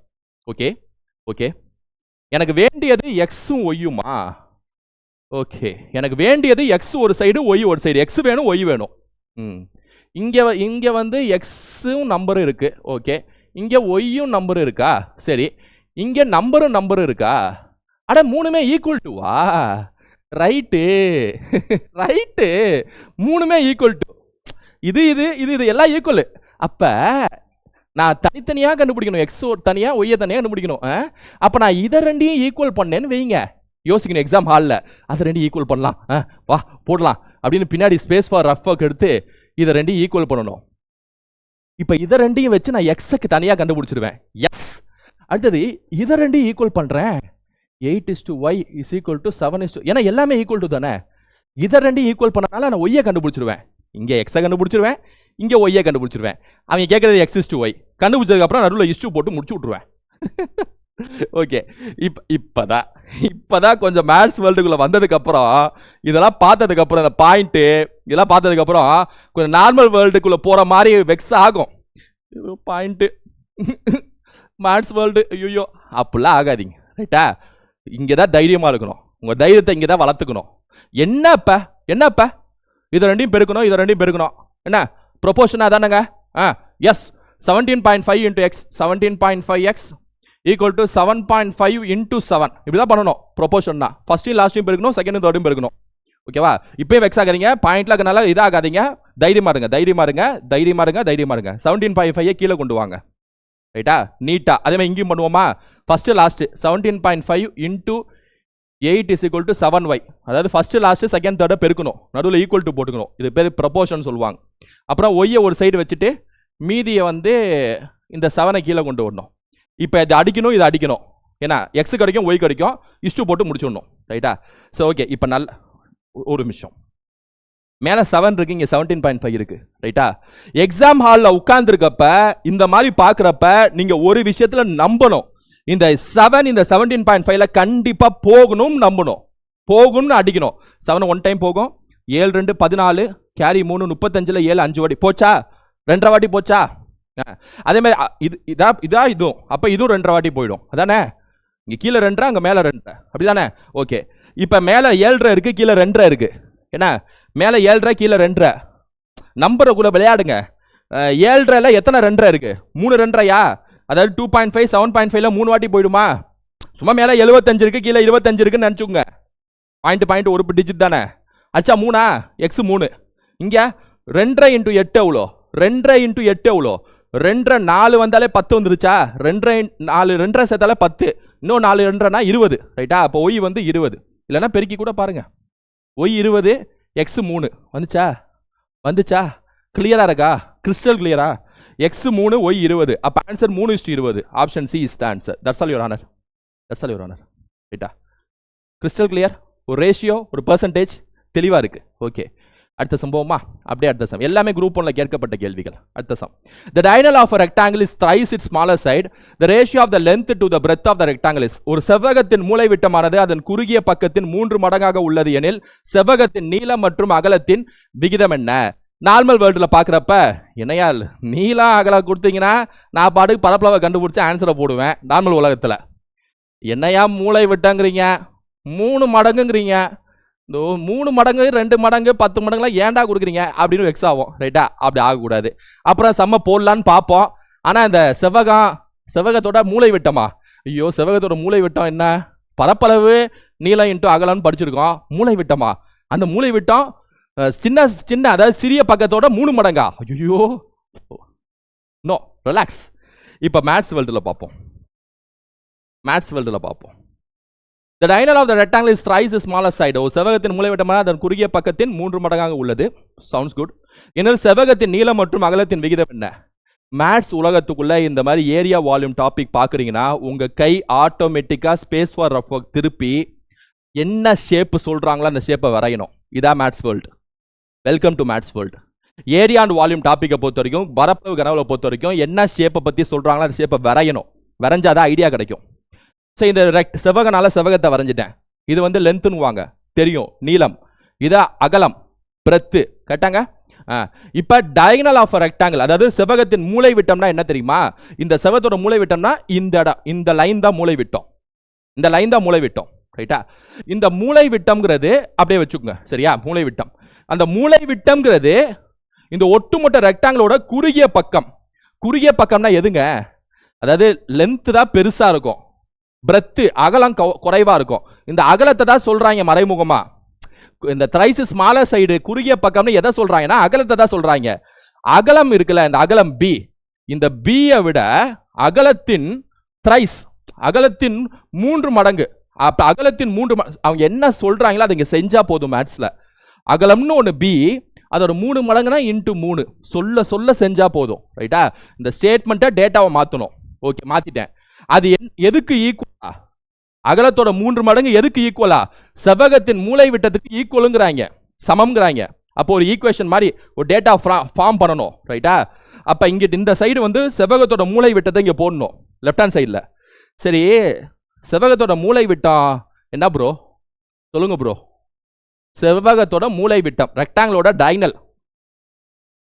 Okay okay, எனக்கு வேண்டியது எக்ஸும் ஒய்யுமா? ஓகே, எனக்கு வேண்டியது எக்ஸ் ஒரு சைடு ஒய் ஒரு சைடு. எக்ஸ் வேணும் ஒய் வேணும். இங்கே வந்து எக்ஸும் நம்பரும் இருக்கு. ஓகே, இங்கே ஒய்யும் நம்பரும் இருக்கா? சரி, இங்கே நம்பரும் இருக்கா? அட மூணுமே ஈக்குவல் டுவா? ரைட்டு ரைட்டு, மூணுமே ஈக்குவல் டு. இது இது இது இது எல்லாம் ஈக்குவல். அப்போ நான் தனித்தனியாக கண்டுபிடிக்கணும், எக்ஸ் தனியாக ஒய்யை தனியாக கண்டுபிடிக்கணும். அப்போ நான் இதை ரெண்டையும் ஈக்குவல் பண்ணேன்னு வைங்க, யோசிக்கணும் எக்ஸாம் ஹாலில். அதை ரெண்டையும் ஈக்குவல் பண்ணலாம், வா போடலாம் அப்படின்னு பின்னாடி ஸ்பேஸ் ஃபார் ரஃப் ஒர்க் எடுத்து இதை ரெண்டையும் ஈக்குவல் பண்ணணும். இப்போ இதை ரெண்டையும் வச்சு நான் எக்ஸுக்கு தனியாக கண்டுபிடிச்சிடுவேன். எஸ், அடுத்தது இதை ரெண்டையும் ஈக்குவல் பண்ணுறேன். 8 is to y is equal to 7 is to, ஏன்னா எல்லாமே ஈக்குவல் டு தானே. இதை ரெண்டையும் ஈக்குவல் பண்ணனால நான் ஒய்யை கண்டுபிடிச்சிடுவேன். இங்கே எக்ஸை கண்டுபிடிச்சிருவேன், இங்கே ஒய்யை கண்டுபிடிச்சிருவேன். அவங்க கேட்குறது எக்ஸ் இஸ் டு ஒய் கண்டுபிடிச்சதுக்கப்புறம் நடுவில் இஸ்டு போட்டு முடிச்சு விட்ருவேன். ஓகே, இப்போதான் கொஞ்சம் மேத்ஸ் வேர்ல்டுக்குள்ளே வந்ததுக்கப்புறம் இதெல்லாம் பார்த்ததுக்கப்புறம் அந்த பாயிண்ட்டு இதெல்லாம் பார்த்ததுக்கப்புறம் கொஞ்சம் நார்மல் வேர்ல்டுக்குள்ளே போகிற மாதிரி வெக்ஸ் ஆகும். பாயிண்ட்டு மேத்ஸ் வேர்ல்டு ஐயோ அப்படிலாம் ஆகாதீங்க, ரைட்டா? இங்கே தான் தைரியமாக இருக்கணும், உங்கள் தைரியத்தை இங்கே தான் வளர்த்துக்கணும். என்னப்பா இதை ரெண்டையும் பெருக்கணும், என்ன ப்ரொபோர்ஷனாக தானேங்க? Yes, 17.5 into x 17.5x equal to 7.5 into 7. இப்படி தான் பண்ணணும் ப்ரொபோர்ஷன்னா. ஃபர்ஸ்ட்டையும் லாஸ்ட்டையும் பெருக்கணும், செகண்டும் தேர்டையும் பெருக்கணும். ஓகேவா? இப்போயும் வெக்ஸ் ஆகாதீங்க, பாயிண்ட்ல இருக்கனால இதாகாதீங்க, தைரியமாக இருங்க. 17.5 கீழே கொண்டு வாங்க, ரைட்டா? நீட்டா அதே மாதிரி இங்கேயும் பண்ணுவோமா? First last 17.5 into 8 is equal to 7y. அதாவது ஃபர்ஸ்ட் லாஸ்ட் செகண்ட் தேர்டை பெருக்கணும், நடுவில் ஈக்குவல் டு போட்டுக்கணும். இது பேர் ப்ரொபோர்ஷன் சொல்லுவாங்க. அப்புறம் ஒய்யை ஒரு சைடு வச்சுட்டு மீதியை வந்து இந்த 7 கீழே கொண்டு வரணும். இப்போ இது அடிக்கணும், ஏன்னா எக்ஸ் கிடைக்கும் ஒய் கிடைக்கும், இஷ்டு போட்டு முடிச்சுடணும், ரைட்டா? ஸோ ஓகே, இப்போ நல்ல ஒரு நிமிஷம், மேலே 7 இருக்கு, இங்கே 17.5 இருக்கு, ரைட்டா? எக்ஸாம் ஹாலில் உட்கார்ந்துருக்கப்ப இந்த மாதிரி பார்க்குறப்ப நீங்கள் ஒரு விஷயத்தில் நம்பணும், இந்த 7 இந்த 17.5ல கண்டிப்பா போகணும்னு அடிக்கணும். 7 ஒன் டைம் போகும், 7 2 14, கேரி 3 35ல 7 5 வாட்டி போச்சா, 2.5 வாட்டி போச்சா? அதே மாதிரி இதுவும் அப்போ இதுவும் 2.5 வாட்டி போயிடும், அதானே? இங்கே கீழே 2 அங்கே மேலே 2, அப்படிதானே? ஓகே, இப்போ மேலே 7 இருக்கு, கீழே 2 இருக்கு, என்ன? மேலே 7 கீழே 2. நம்பரை கூட விளையாடுங்க. 7ல எத்தனை 2 இருக்கு? 3 2யா? அதாவது 2.5 7.5ல 3 வாட்டி போயிடுமா? சும்மா மேலே 75 இருக்கு, கீழே 25 இருக்குன்னு நினச்சுங்க. பாயிண்ட் ஒரு டிஜிட் தானே, அச்சா 3 எக்ஸ் 3. இங்கே 2 into 8 எவ்வளோ? 2 into 8 எவ்வளோ? 2 4 வந்தாலே 10 வந்துருச்சா? 2 4 2 சேர்த்தாலே 10, இன்னும் 4 2னா 20, ரைட்டா? அப்போ ஒய் வந்து 20, இல்லைன்னா பெருக்கி கூட பாருங்க. ஒய் 20 எக்ஸ் 3 வந்துச்சா? கிளியரா இருக்கா? கிறிஸ்டல் கிளியரா? எக்ஸ் 3 ஒய் 20, அப்போ answer 3:20. Option C is the answer. That's all your honour, ரைட்டா? கிறிஸ்டல் கிளியர், ஒரு ரேஷியோ ஒரு பெர்சன்டேஜ் தெளிவாக இருக்கு. ஓகே, அடுத்த சம்பவமா? அப்படியே அடுத்த சம், எல்லாமே குரூப் 1ல கேட்கப்பட்ட கேள்விகள். அடுத்த some, the diagonal of a rectangle is thrice its smaller side, the ratio of the length to the breadth of the rectangle is. ஒரு செவ்வகத்தின் மூலைவிட்டமானது அதன் குறுகிய பக்கத்தின் 3 மடங்காக உள்ளது எனில் செவ்வகத்தின் நீளம் மற்றும் அகலத்தின் விகிதம் என்ன? நார்மல் வேர்ல்டில் பார்க்குறப்ப என்னையா நீளம் அகலம் கொடுத்தீங்கன்னா நான் பாட்டுக்கு பரப்பளவை கண்டுபிடிச்சி ஆன்சரை போடுவேன். நார்மல் உலகத்தில் என்னையா மூளை விட்டங்கிறீங்க, 3 மடங்குங்கிறீங்க, இந்த 3 மடங்கு 2 மடங்கு 10 மடங்குலாம் ஏன்டா கொடுக்குறீங்க அப்படின்னு வெக்ஸ் ஆகும், ரைட்டா? அப்படி ஆகக்கூடாது. அப்புறம் செம்ம போடலான்னு பார்ப்போம், ஆனால் இந்த செவ்வகத்தோட மூளை விட்டமா, ஐயோ செவ்வகத்தோட மூளை விட்டம் என்ன? பரப்பளவு நீளம் இன்ட்டு அகலம்னு படிச்சிருக்கோம், மூளை விட்டமா? அந்த மூளை விட்டம் சின்ன அதாவது சிறிய பக்கத்தோட 3 மடங்கா? ஐயோ நோ, ரிலாக்ஸ். இப்போ மேத்ஸ் வேர்ல்டில் பார்ப்போம். The diagonal of the rectangle is thrice the smaller side. ஒரு செவ்வகத்தின் மூலைவிட்டமான அதன் குறுகிய பக்கத்தின் 3 மடங்காக உள்ளது. Sounds good. எனில் செவ்வகத்தின் நீளம் மற்றும் அகலத்தின் விகிதம் என்ன? மேத்ஸ் உலகத்துக்குள்ள இந்த மாதிரி ஏரியா வால்யூம் டாபிக் பார்க்குறீங்கன்னா உங்கள் கை ஆட்டோமேட்டிக்காக ஸ்பேஸ் ஃபார் ரஃப் ஒர்க் திருப்பி என்ன ஷேப்பு சொல்கிறாங்களோ அந்த ஷேப்பை வரையணும். இதான் maths world. Welcome to maths world. Area and volume டாப்பிக்கை பொறுத்த வரைக்கும், பரப்பளவு கனவுல பொறுத்த வரைக்கும் என்ன ஷேப்பை பற்றி சொல்கிறாங்களோ அந்த ஷேப்பை வரையணும். வரைஞ்சாதான் ஐடியா கிடைக்கும். ஸோ இந்த செவ்வகனால செவ்வகத்தை வரைஞ்சிட்டேன். இது வந்து லென்த்னுவாங்க, தெரியும், நீளம். இது அகலம், பிரெத். கரெக்டாங்க? இப்ப டயகனல் ஆஃப் ரெக்டாங்கிள், அதாவது செவ்வகத்தின் மூலை விட்டம்னா என்ன தெரியுமா? இந்த செவ்வகத்தோட மூலை விட்டம்னா இந்த லைன் தான் மூலை விட்டம். இந்த லைன் தான் மூலை விட்டம். ரைட்டா? இந்த மூலை விட்டம்ங்கிறது அப்படியே வச்சுக்கோங்க. சரியா? மூலை விட்டம். அந்த மூலை விட்டம்ங்கிறது இந்த ஒட்டுமொத்த ரெக்டாங்கிளோட குறுகிய பக்கம். குறுகிய பக்கம்னா எதுங்க? அதாவது லென்த் தான் பெருசா இருக்கும், பிரெத் அகலம் குறைவா இருக்கும். இந்த அகலத்தை தான் சொல்றாங்க மறைமுகமா. இந்த த்ரைஸ் ஸ்மாலர் சைடு குறுகிய பக்கம்னு எதை சொல்றாங்கன்னா அகலத்தை தான் சொல்றாங்க. அகலம் இருக்குல்ல, இந்த அகலம் பி, இந்த பியை விட அகலத்தின் த்ரைஸ், அகலத்தின் 3 மடங்கு. அப்ப அகலத்தின் 3 அவங்க என்ன சொல்றாங்களோ அதை இங்க செஞ்சா போதும். மேத்ஸ்ல அகலம்னு ஒன்று பி, அதோட 3 மடங்குனா இன்ட்டு 3 சொல்ல செஞ்சா போதும். ரைட்டா? இந்த ஸ்டேட்மெண்ட்டை டேட்டாவை மாற்றணும். ஓகே, மாத்திட்டேன். அது எதுக்கு ஈக்குவலா? அகலத்தோட 3 மடங்கு எதுக்கு ஈக்குவலா? செவ்வகத்தின் மூலை விட்டத்துக்கு ஈக்குவலுங்கிறாங்க, சமம்ங்கிறாங்க. அப்போ ஒரு ஈக்குவேஷன் மாதிரி ஒரு டேட்டா ஃபார்ம் பண்ணணும். ரைட்டா? அப்ப இங்கிட்டு இந்த சைடு வந்து செவ்வகத்தோட மூலை விட்டத்தை இங்க போடணும், லெஃப்ட் ஹேண்ட் சைடில். சரி, செவ்வகத்தோட மூலை விட்டம் என்ன ப்ரோ? சொல்லுங்க ப்ரோ. செவ்வகத்தோட மூலை விட்டம், ரெக்டாங்கிளோட டயகனல்.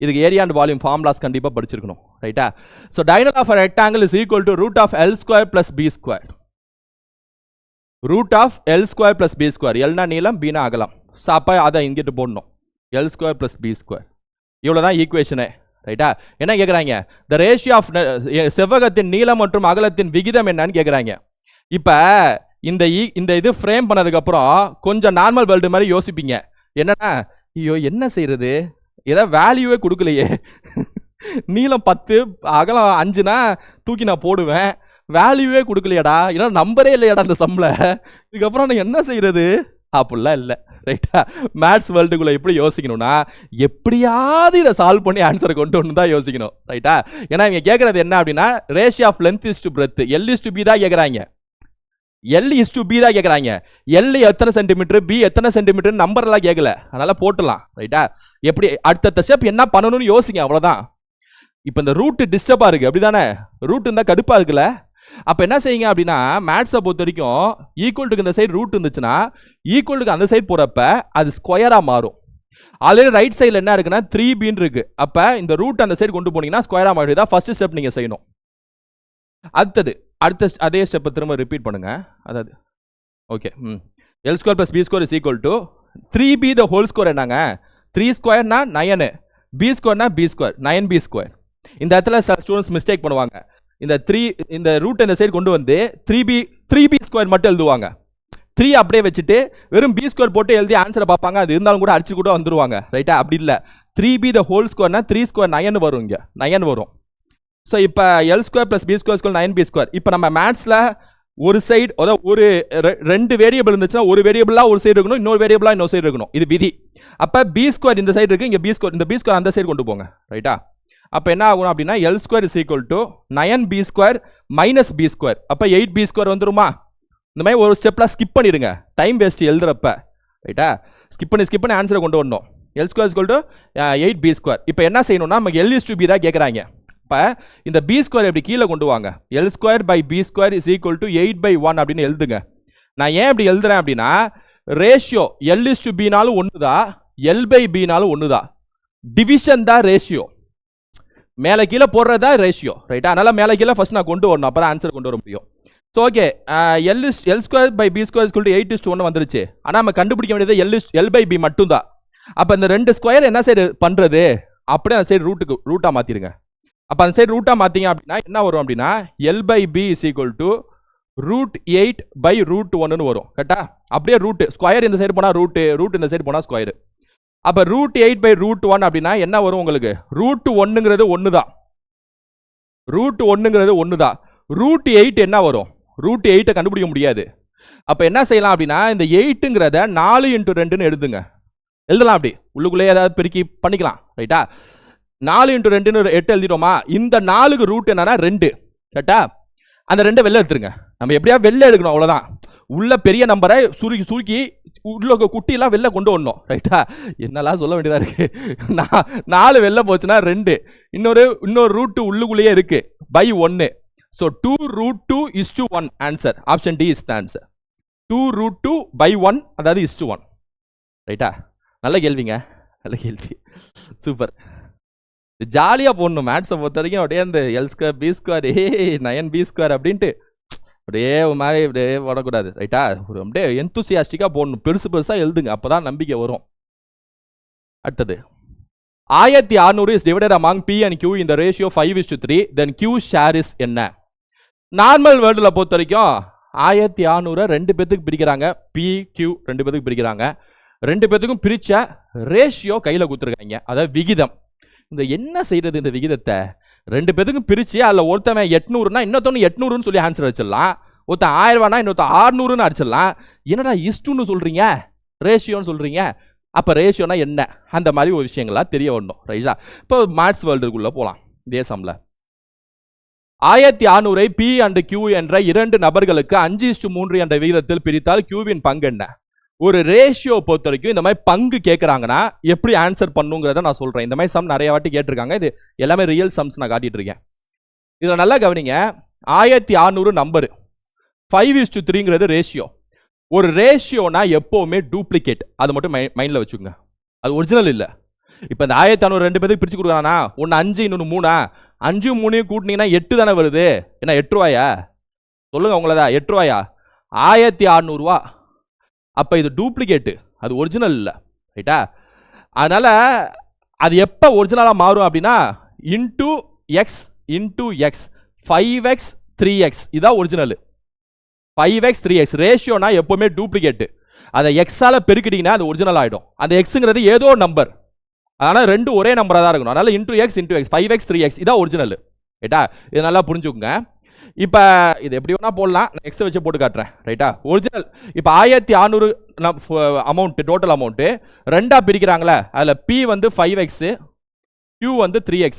இதுக்கு ஏரியா அண்ட் வால்யூம் ஃபார்முலாஸ் கண்டிப்பா படிச்சிருக்கணும். ரைட்டா? So diagonal of a rectangle is equal to root of L square plus B square. root of L square plus B square. L னா நீளம், B னா அகலம். சோ அப்ப அதை இங்கிட்டு போடணும், L square plus B square. இவ்வளவுதான் ஈக்குவேஷனே. ரைட்டா? என்ன கேக்குறாங்க? the ratio of செவ்வகத்தின் நீளம் மற்றும் அகலத்தின் விகிதம் என்னன்னு கேக்குறாங்க. இப்ப இந்த இது ஃப்ரேம் பண்ணதுக்கு அப்புறம் கொஞ்சம் நார்மல் வேர்ல்டு மாதிரி யோசிப்பீங்க. என்னன்னா, ஐயோ என்ன செய்யறது, ஏதாவது வேல்யூவே கொடுக்கலையே, நீளம் 10 அகலம் 5னா தூக்கி நான் போடுவேன், வேல்யூவே கொடுக்கலையாடா, ஏன்னா நம்பரே இல்லையாடா அந்த சம்ல, இதுக்கப்புறம் நான் என்ன செய்யறது? அப்படிலாம் இல்லை. ரைட்டா? மேத்ஸ் வேர்ல்டுக்குள்ள எப்படி யோசிக்கணும்னா, எப்படியாவது இதை சால்வ் பண்ணி ஆன்சரை கொண்டு வந்து தான் யோசிக்கணும். ரைட்டா? ஏன்னா இவங்க கேட்கறது என்ன அப்படின்னா, ratio of length is to breadth, L is to B தான் கேட்குறாங்க. L is to B தான் கேட்குறாங்க. L எத்தனை சென்டிமீட்டர், B எத்தனை சென்டிமீட்டர் நம்பர் எல்லாம் கேட்கல, அதனால போட்டுலாம். ரைட்டா? எப்படி அடுத்த ஸ்டெப் என்ன பண்ணணும்னு யோசிங்க, அவ்வளவுதான். இப்போ இந்த ரூட் டிஸ்டர்பா இருக்கு, அப்படிதானே? ரூட் இருந்தா கடுப்பா இருக்குல்ல? அப்ப என்ன செய்யுங்க அப்படின்னா, மேத்ஸை பொறுத்த வரைக்கும் ஈக்குவல்டுக்கு இந்த சைடு ரூட் இருந்துச்சுன்னா ஈக்குவல்டுக்கு அந்த சைடு போறப்ப அது ஸ்கொயரா மாறும். ஆல்ரெடி ரைட் சைடில் என்ன இருக்குன்னா 3b இருக்கு. அப்ப இந்த ரூட் அந்த சைடு கொண்டு போனீங்கன்னா ஸ்கொயரா மாறிடுதா? ஃபர்ஸ்ட் ஸ்டெப் நீங்க செய்யணும். அடுத்த அதே ஸ்டெப்பை திரும்ப ரிப்பீட் பண்ணுங்க. அதாவது okay, L square plus B square is equal to 3b the whole square. என்னங்க 3 ஸ்கொயர்னா 9, B ஸ்கொயர்னா B square, 9b square. இந்த இடத்துல ஸ்டூடெண்ட்ஸ் மிஸ்டேக் பண்ணுவாங்க. இந்த ரூட் இந்த சைடு கொண்டு வந்து 3b ஸ்கொயர் மட்டும் எழுதுவாங்க. 3 அப்படியே வச்சுட்டு வெறும் b ஸ்கொயர் போட்டு எழுதி ஆன்சரை பார்ப்பாங்க. அது இருந்தாலும் கூட அடிச்சு கூட வந்துருவாங்க. ரைட்டா? அப்படி இல்லை. 3b the whole squareனா 3 ஸ்கொயர் 9 வரும், இங்க 9 வரும். ஸோ இப்போ L square plus B square 9b square. இப்போ நம்ம மேத்ஸ்ல ஒரு சைடு, அதாவது ஒரு 2 வேரியபிள் இருந்துச்சுன்னா ஒரு வேரியபிளா ஒரு சைடு இருக்கணும், இன்னொரு வேரியபிளா இன்னொரு சைடு இருக்கணும். இது விதி. அப்ப B ஸ்கொயர் இந்த சைடு இருக்கு, இங்க B ஸ்கொயர், இந்த B ஸ்கொயர் அந்த சைடு கொண்டு போங்க. ரைட்டா? அப்ப என்ன ஆகும் அப்படின்னா, L square is equal to 9b square minus B square. அப்ப 8b ஸ்கொயர் வந்துருமா? இந்த மாதிரி ஒரு ஸ்டெப்ல ஸ்கிப் பண்ணிடுங்க, டைம் வேஸ்ட் எழுதுறப்ப. ரைட்டா? ஸ்கிப் பண்ணி ஆன்சரை கொண்டு வரணும். L square is equal to 8b square. இப்போ என்ன செய்யணும்னா, நமக்கு L is to B தான் கேட்குறாங்க. இப்போ இந்த B ஸ்கொயர் எப்படி கீழே கொண்டு வாங்க. L square by B square is equal to 8/1 அப்படின்னு எழுதுங்க. நான் ஏன் இப்படி எழுதுறேன் அப்படின்னா, ratio L is to B நாலும் ஒண்ணுதான், L by B நாலும் ஒண்ணுதான். டிவிஷன் தான் ரேஷியோ, மேலே கீழே போடுறதா ரேஷியோ. ரைட்டா? அதனால மேலே கீழே ஃபர்ஸ்ட் நான் கொண்டு வரணும், அப்பதான் ஆன்சர் கொண்டு வர முடியும். So okay, L square by B square is equal to 8:1 வந்துருச்சு. ஆனால் நம்ம கண்டுபிடிக்க வேண்டியது L by B மட்டும் தான். அப்போ இந்த 2 ஸ்கொயர் என்ன சைடு பண்றது? அப்படியே அந்த சைடு ரூட்டா மாத்திருங்க. அப்போ அந்த சைடு ரூட்டா மாத்தீங்க அப்படின்னா என்ன வரும் அப்படின்னா, L by B is equal to √8/√1 வரும். கரெக்டா? அப்படியே ரூட் ஸ்கொயர் இந்த சைடு போனா ரூட் இந்த சைடு போனா ஸ்கொயர். அப்ப √8/√1 அப்படின்னா என்ன வரும் உங்களுக்கு? √1ங்கிறது 1 தான். √8 என்ன வரும்? √8 கண்டுபிடிக்க முடியாது. அப்ப என்ன செய்யலாம் அப்படின்னா, இந்த 8ங்கிறத 4 × 2ன்னு எழுதலாம். அப்படி உள்ளுக்குள்ளே ஏதாவது பெருக்கி பண்ணிக்கலாம். ரைட்டா? 4 × 2ன்னு 8 எழுதிட்டோமா? இந்த 4க்கு ரூட் என்னன்னா 2. கரெக்டா? அந்த 2 வெளில எடுத்துருங்க. நம்ம எப்படியா வெளில எடுக்கணும், அவ்வளவுதான். உள்ள பெரிய நம்பரை சுருக்கி உள்ள குட்டியெல்லாம் வெளில கொண்டு வரணும். ரைட்டா? என்னெல்லாம் சொல்ல வேண்டியதா இருக்கு. 4 வெளில போச்சுன்னா 2, இன்னொரு ரூட் உள்ளுக்குள்ளேயே இருக்கு by 1. So 2√2 is to 1 answer. Option D is the answer. 2√2/1 அதாவது (1) ரைட்டா? நல்ல கேள்விங்க, நல்ல கேள்வி, சூப்பர். ஜாலியா போடணும் மேத்ஸை பொறுத்த வரைக்கும். அப்படியே அந்த L² B² 9B² அப்படின்ட்டு அப்படியே ஒரு மாதிரி அப்படியே போடக்கூடாது ரைட்டா? ஒரு அப்படியே எந்தூசியாஸ்டிக்காக போடணும், பெருசு பெருசாக எழுதுங்க, அப்போதான் நம்பிக்கை வரும். அடுத்தது 1600 is divided among P and Q in the ratio 5:3, then Q share is என்ன? நார்மல் வேர்ல்டில் பொறுத்த வரைக்கும் 1600 ரெண்டு பேத்துக்கு பிரிக்கிறாங்க, PQ ரெண்டு பேத்துக்கு பிரிக்கிறாங்க. ரெண்டு பேத்துக்கும் பிரிச்ச ரேஷியோ கையில் கொடுத்துருக்காங்க, அதாவது விகிதம். இந்த என்ன செய்யறது இந்த விகிதத்தை? ரெண்டு பேத்துக்கும் பிரிச்சு அதில் ஒருத்தவன் 800னா இன்னொருத்தவன் 800ன்னு சொல்லி ஆன்சர் வச்சிடலாம், ஒருத்தன் 1000 ரூபானா இன்னொருத்தன் 600ன்னு அடிச்சிடலாம். என்னடா இஸ்டுன்னு சொல்றீங்க, ரேஷியோன்னு சொல்றீங்க? அப்போ ரேஷியோனா என்ன? அந்த மாதிரி ஒரு விஷயங்கள்லாம் தெரிய வரணும் ரைட்டா? இப்போ மேத்ஸ் வேர்ல்டுக்குள்ளே போகலாம். இதே சம்ல 1600 P and Q என்ற இரண்டு நபர்களுக்கு 5:3 என்ற விகிதத்தில் பிரித்தால் Qவின் பங்கு என்ன? ஒரு ரேஷியோ பொறுத்த வரைக்கும் இந்த மாதிரி பங்கு கேட்குறாங்கன்னா எப்படி ஆன்சர் பண்ணுங்கிறத நான் சொல்கிறேன். இந்த மாதிரி சம் நிறைய வாட்டி கேட்டிருக்காங்க, இது எல்லாமே ரியல் சம்ஸ் நான் காட்டிட்டு இருக்கேன். இதில் நல்லா கவனிங்க, 1600 நம்பரு, 5:3ங்கிறது ரேஷியோ. ஒரு ரேஷியோனா எப்போவுமே டூப்ளிகேட், அது மட்டும் மைண்டில் வச்சுக்கோங்க, அது ஒரிஜினல் இல்லை. இப்போ இந்த 1600 ரெண்டு பேருக்கு பிரித்து கொடுக்குறானா, ஒன்று 5 இன்னொன்று 3, 5 3 கூட்டினீங்கன்னா 8 தானே வருது. என்ன 8 ரூபாயா? சொல்லுங்க உங்களதா 8 ரூபாயா? 1600 ரூபா. அப்போ இது டூப்ளிகேட்டு, அது ஒரிஜினல் இல்லை ரைட்டா? அதனால் அது எப்போ ஒரிஜினலாக மாறும் அப்படின்னா into X into X, 5x 3x இதான் ஒரிஜினல். 5x 3x ரேஷியோனா எப்போவுமே டூப்ளிகேட்டு, அதை எக்ஸால் பெருக்கிட்டீங்கன்னா அது ஒரிஜினல் ஆகிடும். அந்த எக்ஸுங்கிறது ஏதோ நம்பர், அதனால் ரெண்டு ஒரே நம்பராக தான் இருக்கணும். அதனால் இன்டூ எக்ஸ் 5x 3x இதான் ஒரிஜினல் ரைட்டா? இது நல்லா புரிஞ்சுக்கோங்க. இப்போ இது எப்படி வேணா போடலாம், நான் எக்ஸை வச்சு போட்டு காட்டுறேன் ரைட்டா? ஒரிஜினல். இப்போ 1600 அமௌண்ட்டு, டோட்டல் அமௌண்ட்டு ரெண்டாக பிரிக்கிறாங்களே, அதில் P வந்து 5x, Q வந்து 3x.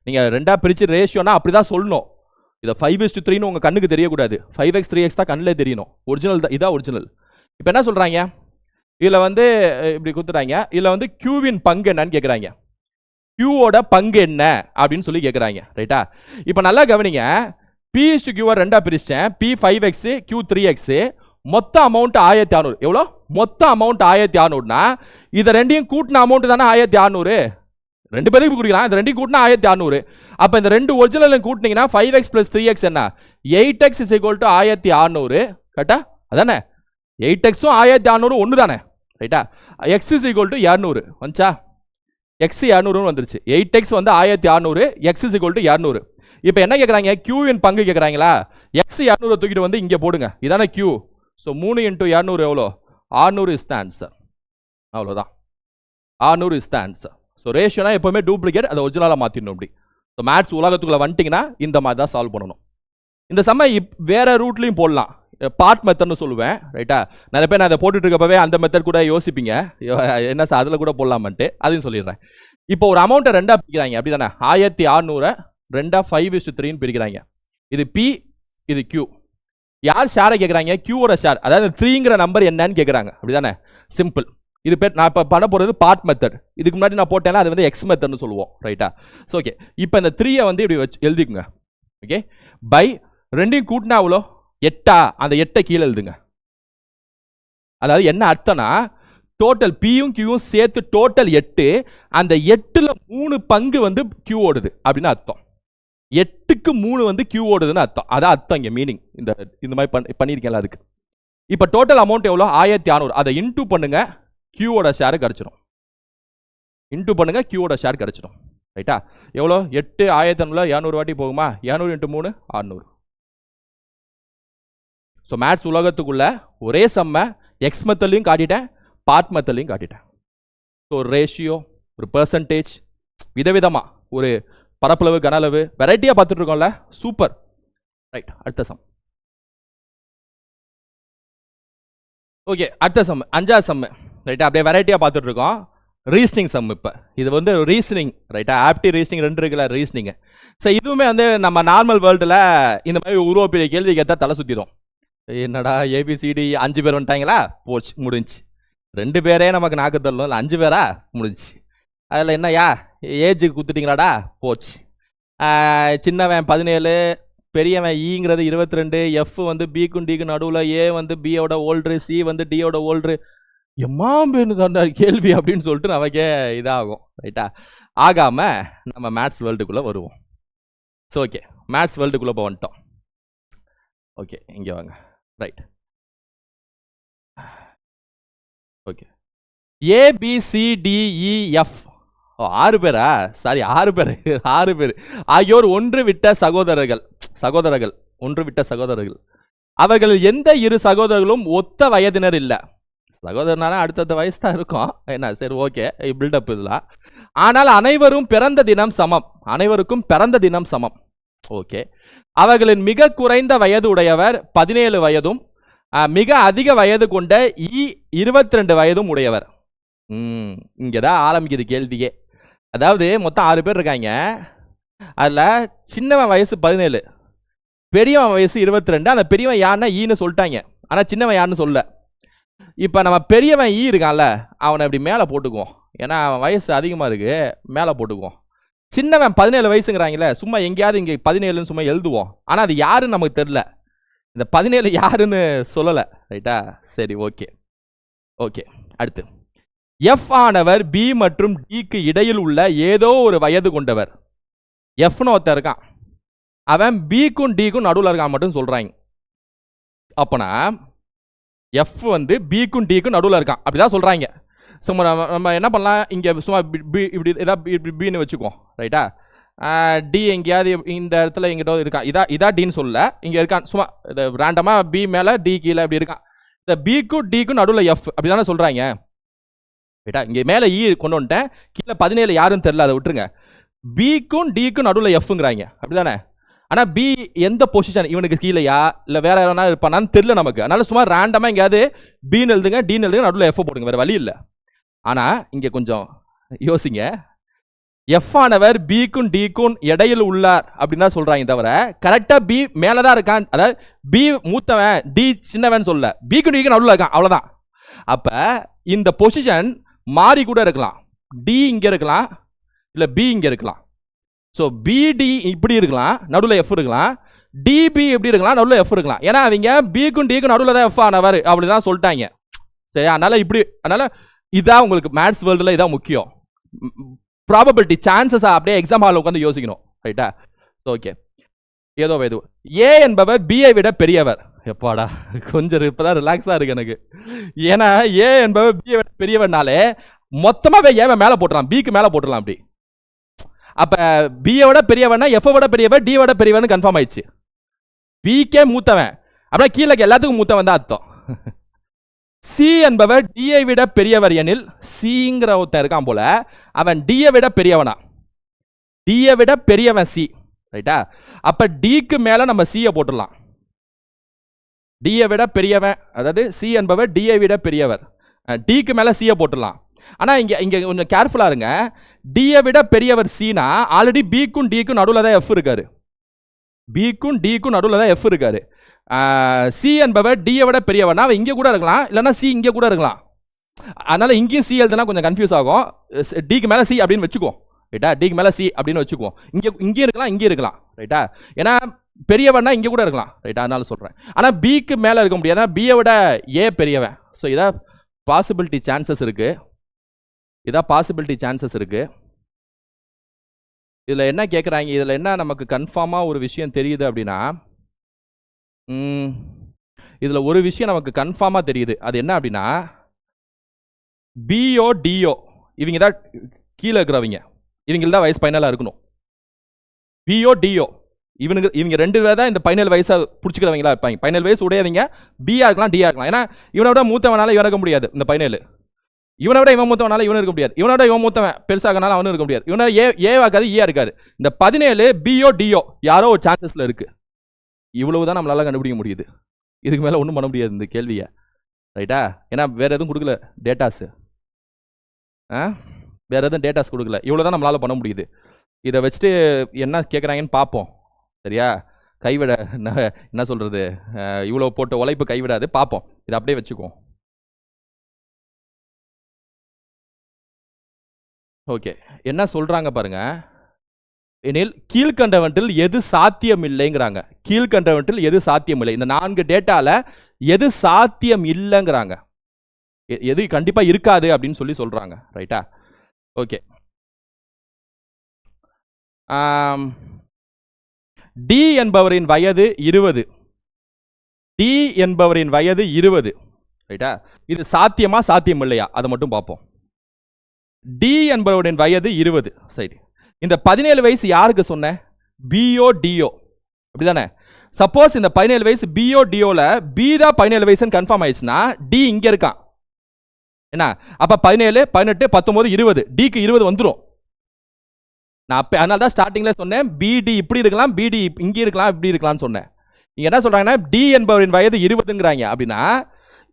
நீங்கள் ரெண்டாக பிரித்து ரேஷியோனா அப்படி தான் சொல்லணும். இதை 5:3ன்னு உங்கள் கண்ணுக்கு தெரியக்கூடாது, 5x 3x தான் கண்ணில் தெரியணும். ஒரிஜினல் தான், இதான் ஒரிஜினல். இப்போ என்ன சொல்கிறாங்க, இதில் வந்து இப்படி கொடுத்துட்டாங்க, இதில் வந்து Qவின் பங்கு என்னன்னு கேட்குறாங்க. Qவோட பங்கு என்ன அப்படின்னு சொல்லி கேட்குறாங்க ரைட்டா? இப்போ நல்லா கவனிங்க, P/Q ரெண்டா பிரிச்சேன், P 5x Q 3x, மொத்த அமௌண்ட் 1600. எவ்வளோ மொத்த அமௌண்ட்? 1600னா இதை ரெண்டையும் கூட்டின அமௌண்ட் தானே 1600. ரெண்டு பேருக்கு கொடுக்கலாம், இந்த ரெண்டையும் கூட்டினா 1600. அப்போ இந்த ரெண்டு ஒரிஜினல் கூட்டினீங்கன்னா 5x + 3x என்ன? 8x = 1600 கரெக்டா? அதானே 8xம் 1600 ஒன்று தானே ரைட்டா? x = 200 வந்துச்சா? x 200 வந்துருச்சு. 8x வந்து 1600, x = 200. இப்போ என்ன கேட்குறாங்க, Qவின் பங்கு கேட்குறாங்களா? x 200 தூக்கிட்டு வந்து இங்கே போடுங்க, இதானே Q. ஸோ 3 × 200 எவ்வளோ? 600 இஸ் த ஆன்சர். அவ்வளோதான், 600 இஸ் த ஆன்சர். ஸோ ரேஷியோனா எப்போவுமே டூப்ளிகேட், அதை ஒரிஜினலாக மாற்றிடணும். அப்படி ஸோ மேத்ஸ் உலகத்துக்குள்ளே வந்துட்டிங்கன்னா இந்த மாதிரி தான் சால்வ் பண்ணணும். இந்த சம வேற ரூட்லையும் போடலாம், பார்ட் மெத்தட்னு சொல்லுவேன் ரைட்டா? நிறைய பேர் நான் அதை போட்டுட்டு இருக்கப்பவே அந்த மெத்தட் கூட யோசிப்பீங்க, என்ன சார் அதில் கூட போடலாமன்ட்டு, அதையும் சொல்லிடுறேன். இப்போ ஒரு அமௌண்ட்டை ரெண்டாக பிரிக்கிறாங்க அப்படி தானே? 1600 ரெண்டா 5:3ன்னு பிரிக்கிறாங்க. இது P, இது Q. யார் ஷேரை கேட்குறாங்க? Qவோட ஷேர், அதாவது 3ங்கிற நம்பர் என்னன்னு கேட்குறாங்க அப்படி தானே? சிம்பிள். இது பேர் நான் இப்போ பண்ண போகிறது பார்ட் மெத்தட். இதுக்கு முன்னாடி நான் போட்டேன்னா அது வந்து எக்ஸ் மெத்தட்னு சொல்லுவோம் ரைட்டா? ஸோ ஓகே, இப்போ இந்த 3யை வந்து இப்படி வச்சு எழுதிக்குங்க. ஓகே, பை ரெண்டையும் கூட்டினா அவ்வளோ 8, அந்த 8 கீழே எழுதுங்க. அதாவது என்ன அர்த்தம்னா, டோட்டல் Pயும் Qயும் சேர்த்து டோட்டல் 8, அந்த 8ல் 3 பங்கு வந்து Q ஓடுது அப்படின்னு அர்த்தம். 8க்கு 3 வந்து Q ஓடுதுன்னு அர்த்தம். அதான் அர்த்தம் இங்கே மீனிங். இந்த மாதிரி பண்ணியிருக்கேன்ல அதுக்கு. இப்போ டோட்டல் அமௌண்ட் எவ்வளோ? 1600. அதை இன்டூ பண்ணுங்க, Qவோட ஷேர் கிடச்சிடும். இன்டூ பண்ணுங்க, Qவோட ஷேர் கிடச்சிடும் ரைட்டா? எவ்வளோ? 8 1600 200 வாட்டி போகுமா? 200 × 3 600. ஸோ மேத்ஸ் உலகத்துக்குள்ள ஒரே செம்ம எக்ஸ் மெத்தட்லையும் காட்டிட்டேன், பார்ட் மெத்தட்லையும் காட்டிட்டேன். ஸோ ஒரு ரேஷியோ, ஒரு பெர்சன்டேஜ், விதவிதமாக ஒரு பரப்பளவு கனளவு வெரைட்டியாக பார்த்துட்டு இருக்கோம்ல, சூப்பர் ரைட். அடுத்த சம். ஓகே, அடுத்த சம் 5வது சம் ரைட்டா? அப்படியே வெரைட்டியாக பார்த்துட்டு இருக்கோம். Reasoning sum. இப்போ இது வந்து ரீசனிங் ரைட்டா? ஆப்டி ரீசனிங் ரெண்டு இருக்குல்ல ரீசனிங். ஸோ இதுவுமே வந்து நம்ம நார்மல் வேர்ல்டில் இந்த மாதிரி உருவப்பெரிய கேள்வி கேட்டால் தலை சுற்றிடும். என்னடா ABCD 5 பேர் வந்துட்டாங்களா, போச்சு முடிஞ்சு. 2 பேரே நமக்கு நாக்கு தரலும், இல்லை 5 பேரா முடிஞ்சு. அதில் என்னையா ஏஜுக்கு குத்துட்டிங்களாடா, போச்சு. சின்னவன் 17, பெரியவன் ஈங்கிறது 22, எஃப் வந்து பிக்கும் டிக்கும் நடுவில், ஏ வந்து பியோட ஓல்ட்ரு, சி வந்து டியோட ஓல்ட்ரு. எம்மா கேள்வி அப்படின்னு சொல்லிட்டு நமக்கே இதாகும். ரைட்டா? ஆகாம நம்ம மேத்ஸ் வேர்ல்டுக்குள்ளே வருவோம். ஸோ ஓகே, மேத்ஸ் வேர்ல்டுக்குள்ளே இப்போ வந்துட்டோம். ஓகே, இங்கே வாங்க. ரைட். ஓகே, ABCDEF 6 பேரா? சாரி, 6 பேர். 6 பேர் ஆகியோர் ஒன்று விட்ட சகோதரர்கள். அவர்கள் எந்த இரு சகோதரர்களும் ஒத்த வயதினர் இல்லை. சகோதரனால அடுத்தடுத்த வயசு தான் இருக்கும். என்ன சரி, ஓகே, பில்டப் இதெல்லாம். ஆனால் அனைவருக்கும் பிறந்த தினம் சமம். ஓகே, அவர்களின் மிக குறைந்த வயது உடையவர் 17 வயதும் மிக அதிக வயது கொண்ட 22 வயதும் உடையவர். இங்கதான் ஆரம்பிக்குது கேள்வியே. அதாவது மொத்தம் 6 பேர் இருக்காங்க. அதில் சின்னவன் வயசு 17, பெரியவன் வயசு 22. அந்த பெரியவன் யாருன்னா ஈன்னு சொல்லிட்டாங்க, ஆனால் சின்னவன் யாருன்னு சொல்ல. இப்போ நம்ம பெரியவன் ஈ இருக்கான்ல, அவனை இப்படி மேலே போட்டுக்குவோம். ஏன்னா அவன் வயசு அதிகமாக இருக்கு, மேலே போட்டுக்குவோம். சின்னவன் 17 வயசுங்கிறாங்களே, சும்மா எங்கேயாவது இங்கே 17ன்னு சும்மா எழுதுவோம். ஆனால் அது யாருன்னு நமக்கு தெரில. இந்த 17 யாருன்னு சொல்லலை. ரைட்டா? சரி, ஓகே. அடுத்து, எஃப் ஆனவர் பி மற்றும் டிக்கு இடையில் உள்ள ஏதோ ஒரு வயது கொண்டவர். எஃப்னு ஒருத்தர் இருக்கான், அவன் பிக்கும் டிக்கும் நடுவில் இருக்கான் மட்டும் சொல்றாங்க. அப்பனா எஃப் வந்து பிக்கும் டிக்கும் நடுவில் இருக்கான் அப்படிதான் சொல்றாங்க. சும்மா நம்ம என்ன பண்ணலாம், இங்கே சும்மா இப்படி ஏதாவது பின்னு வச்சுக்குவோம். ரைட்டா? டி எங்கேயாவது இந்த இடத்துல எங்கிட்ட இருக்கான், இதா டின்னு சொல்லல, இங்கே இருக்கான். சும்மா ரேண்டமாக பி மேலே டி கீழே அப்படி இருக்கான். இந்த பிக்கும் டிக்கும் நடுவில் எஃப் அப்படி தானே சொல்கிறாங்க. ரைட்டா? இங்கே மேலே ஈ கொண்டு வந்துட்டேன், கீழே 17 யாருன்னு தெரில, அதை விட்டுருங்க. பிக்கும் டிக்கும் நடுவில் எஃப்ங்கிறாங்க, அப்படி தானே? ஆனால் பி எந்த பொசிஷன், இவனுக்கு கீழேயா இல்லை வேற யாரா இருப்பானான்னு தெரில நமக்கு. அதனால சும்மா ரேண்டமாக எங்கேயாவது பின்னு எழுதுங்க, டின்னு எழுதுங்க, நடுவில் எஃப் போடுங்க, வேறு வழி இல்லை. ஆனால் இங்கே கொஞ்சம் யோசிங்க. எஃப் ஆனவர் பிக்கும் டிக்கும் இடையில் உள்ளார் அப்படின்னு தான் சொல்றாங்க, தவிர கரெக்டாக பி மேலே தான் இருக்கான். அதாவது பி மூத்தவன், டி சின்னவன் சொல்ல, பிக்கும் டிக்கும் நடுவில் இருக்கான், அவ்வளோதான். அப்போ இந்த பொசிஷன் மாறி கூட இருக்கலாம். டி இங்கே இருக்கலாம், இல்லை பி இங்கே இருக்கலாம். ஸோ பிடி இப்படி இருக்கலாம், நடுவில் எஃப் இருக்கலாம். டிபி எப்படி இருக்கலாம், நடுவில் எஃப் இருக்கலாம். ஏன்னா அவங்க பிக்கும் டிக்கும் நடுவில் தான் எஃப் ஆனவர் அப்படி தான் சொல்லிட்டாங்க. சரி, அதனால இதான் உங்களுக்கு மேத்ஸ் வேர்ல்டில் இதான் முக்கியம். ப்ராபபிலிட்டி, சான்சஸ் அப்படியே எக்ஸாம் ஹாலில் உட்காந்து யோசிக்கணும். ரைட்டா? ஓகே, ஏதோ இது ஏ என்பவர் பிஐ விட பெரியவர். எப்பாடா, கொஞ்சம் இப்போதான் ரிலாக்ஸாக இருக்கு எனக்கு. ஏன்னா ஏ என்பவர் பிஐ விட பெரியவர்னாலே மொத்தமாக ஏவை மேலே போட்டுடலாம், பிக்கு மேலே போட்டுடலாம். அப்படி அப்போ பிஐ விட பெரியவனா எஃப் விட பெரியவர், டி விட பெரியவன் கன்ஃபார்ம் ஆயிடுச்சு. பிக்கே மூத்தவன் அப்படின்னா கீழே எல்லாத்துக்கும் மூத்தவன் தான் அர்த்தம். சி என்பவர் டியை விட பெரியவர் எனில், சிங்கிற ஒருத்தன் இருக்கான் போல, அவன் டியை விட பெரியவனா, டியை விட பெரியவன் சி. ரைட்டா? அப்ப டிக்கு மேல நம்ம சியை போட்டுடலாம். டியை விட பெரியவன், அதாவது சி என்பவர் டியை விட பெரியவர், டிக்கு மேல சியை போட்டுடலாம். ஆனா இங்க கொஞ்சம் கேர்ஃபுல்லா இருங்க. டியை விட பெரியவர் சினா ஆல்ரெடி பிக்கும் டிக்கும் நடுவில் தான் எஃப் இருக்காரு. பிக்கும் டிக்கும் நடுவில் தான் எஃப் இருக்காரு. சி என்பவர் டியை விட பெரியவனா, அவன் இங்கே கூட இருக்கலாம், இல்லைன்னா சி இங்கே கூட இருக்கலாம். அதனால இங்கேயும் சி எழுதுனா கொஞ்சம் கன்ஃபியூஸ் ஆகும். டிக்கு மேலே சி அப்படின்னு வச்சுக்குவோம். ரைட்டா? டிக்கு மேலே சி அப்படின்னு வச்சுக்குவோம். இங்கே இருக்கலாம், இங்கே இருக்கலாம். ரைட்டா? ஏன்னா பெரியவனா இங்கே கூட இருக்கலாம். ரைட்டா? அதனால சொல்கிறேன். ஆனால் பிக்கு மேலே இருக்க முடியாது, பியை விட ஏ பெரியவன். ஸோ இதான் பாசிபிலிட்டி சான்சஸ் இருக்கு. இதில் என்ன கேட்குறாங்க, இதில் என்ன நமக்கு கன்ஃபார்மாக ஒரு விஷயம் தெரியுது அப்படின்னா, இதில் ஒரு விஷயம் நமக்கு கன்ஃபார்மாக தெரியுது. அது என்ன அப்படின்னா, பிஓ டிஓ இவங்க தான் கீழே இருக்கிறவங்க, இவங்க தான் வயசு பைனலாக இருக்கணும். பிஓ டிஓ இவங்க 2 பேர் தான் இந்த பைனல் வயசை பிடிச்சிக்கிறவங்களா இருப்பாங்க. பைனல் வயசு உடையவங்க பிஆ இருக்கலாம், டிஆ இருக்கலாம். ஏன்னா இவனை விட மூத்தவனால இவன் இருக்க முடியாது இந்த பைனல், இவனை விட இவன் மூத்தவனால இவனு இருக்க முடியாது, இவனை விட இவன் மூத்தவன் பெருசாகனால அவனும் இருக்க முடியாது, இவனை ஏவாக்காது ஈயா இருக்காது. இந்த 17 பிஓ டிஓ யாரோ ஒரு சான்சஸ்ல இருக்கு. இவ்வளவுதான் நம்மளால கண்டுபிடிக்க முடியுது. இதுக்கு மேலே ஒன்றும் பண்ண முடியாது இந்த கேள்வியை. ரைட்டா? ஏன்னா வேற எதுவும் கொடுக்கல டேட்டாஸ், வேற எதுவும் டேட்டாஸ் கொடுக்கல. இவ்வளோதான் நம்மளால பண்ண முடியுது. இதை வச்சுட்டு என்ன கேட்குறாங்கன்னு பார்ப்போம். சரியா? கைவிட என்ன சொல்றது, இவ்வளோ போட்ட உழைப்பு கைவிடாது. பார்ப்போம், இதை அப்படியே வச்சுக்குவோம். ஓகே, என்ன சொல்றாங்க பாருங்க. எனில் கீழ்கண்டவற்றில் எது சாத்தியம் இல்லைங்கிறாங்க. கீழ்கண்டவற்றில் எது சாத்தியம் இல்லை, இந்த 4 டேட்டால எது சாத்தியம் இல்லைங்கிறாங்க, எது கண்டிப்பா இருக்காது அப்படின்னு சொல்றாங்க. ரைட்டா? ஓகே. டி என்பவரின் வயது 20. டி என்பவரின் வயது 20. ரைட்டா? இது சாத்தியமா சாத்தியம் இல்லையா அதை மட்டும் பார்ப்போம். டி என்பவரின் வயது 20. சரி, இந்த 17 வயசு யாருக்கு சொன்ன? பிஓ டிஓ, அப்படிதானே? சப்போஸ் இந்த 17 வயசு பிஓ டிஓல பி தான் 17 வயசுன்னு கன்ஃபார்ம் ஆயிடுச்சுன்னா டி இங்க இருக்கான். என்ன அப்ப 17, 18, 19, 20, டிக்கு 20 வந்துடும். நான் அதனால தான் ஸ்டார்டிங்ல சொன்னேன் பிடி இப்படி இருக்கலாம், பிடி இங்கே இருக்கலாம், இப்படி இருக்கலாம்னு சொன்னேன். இங்க என்ன சொல்றாங்கன்னா டி என்பவரின் வயது 20ங்கிறாங்க. அப்படின்னா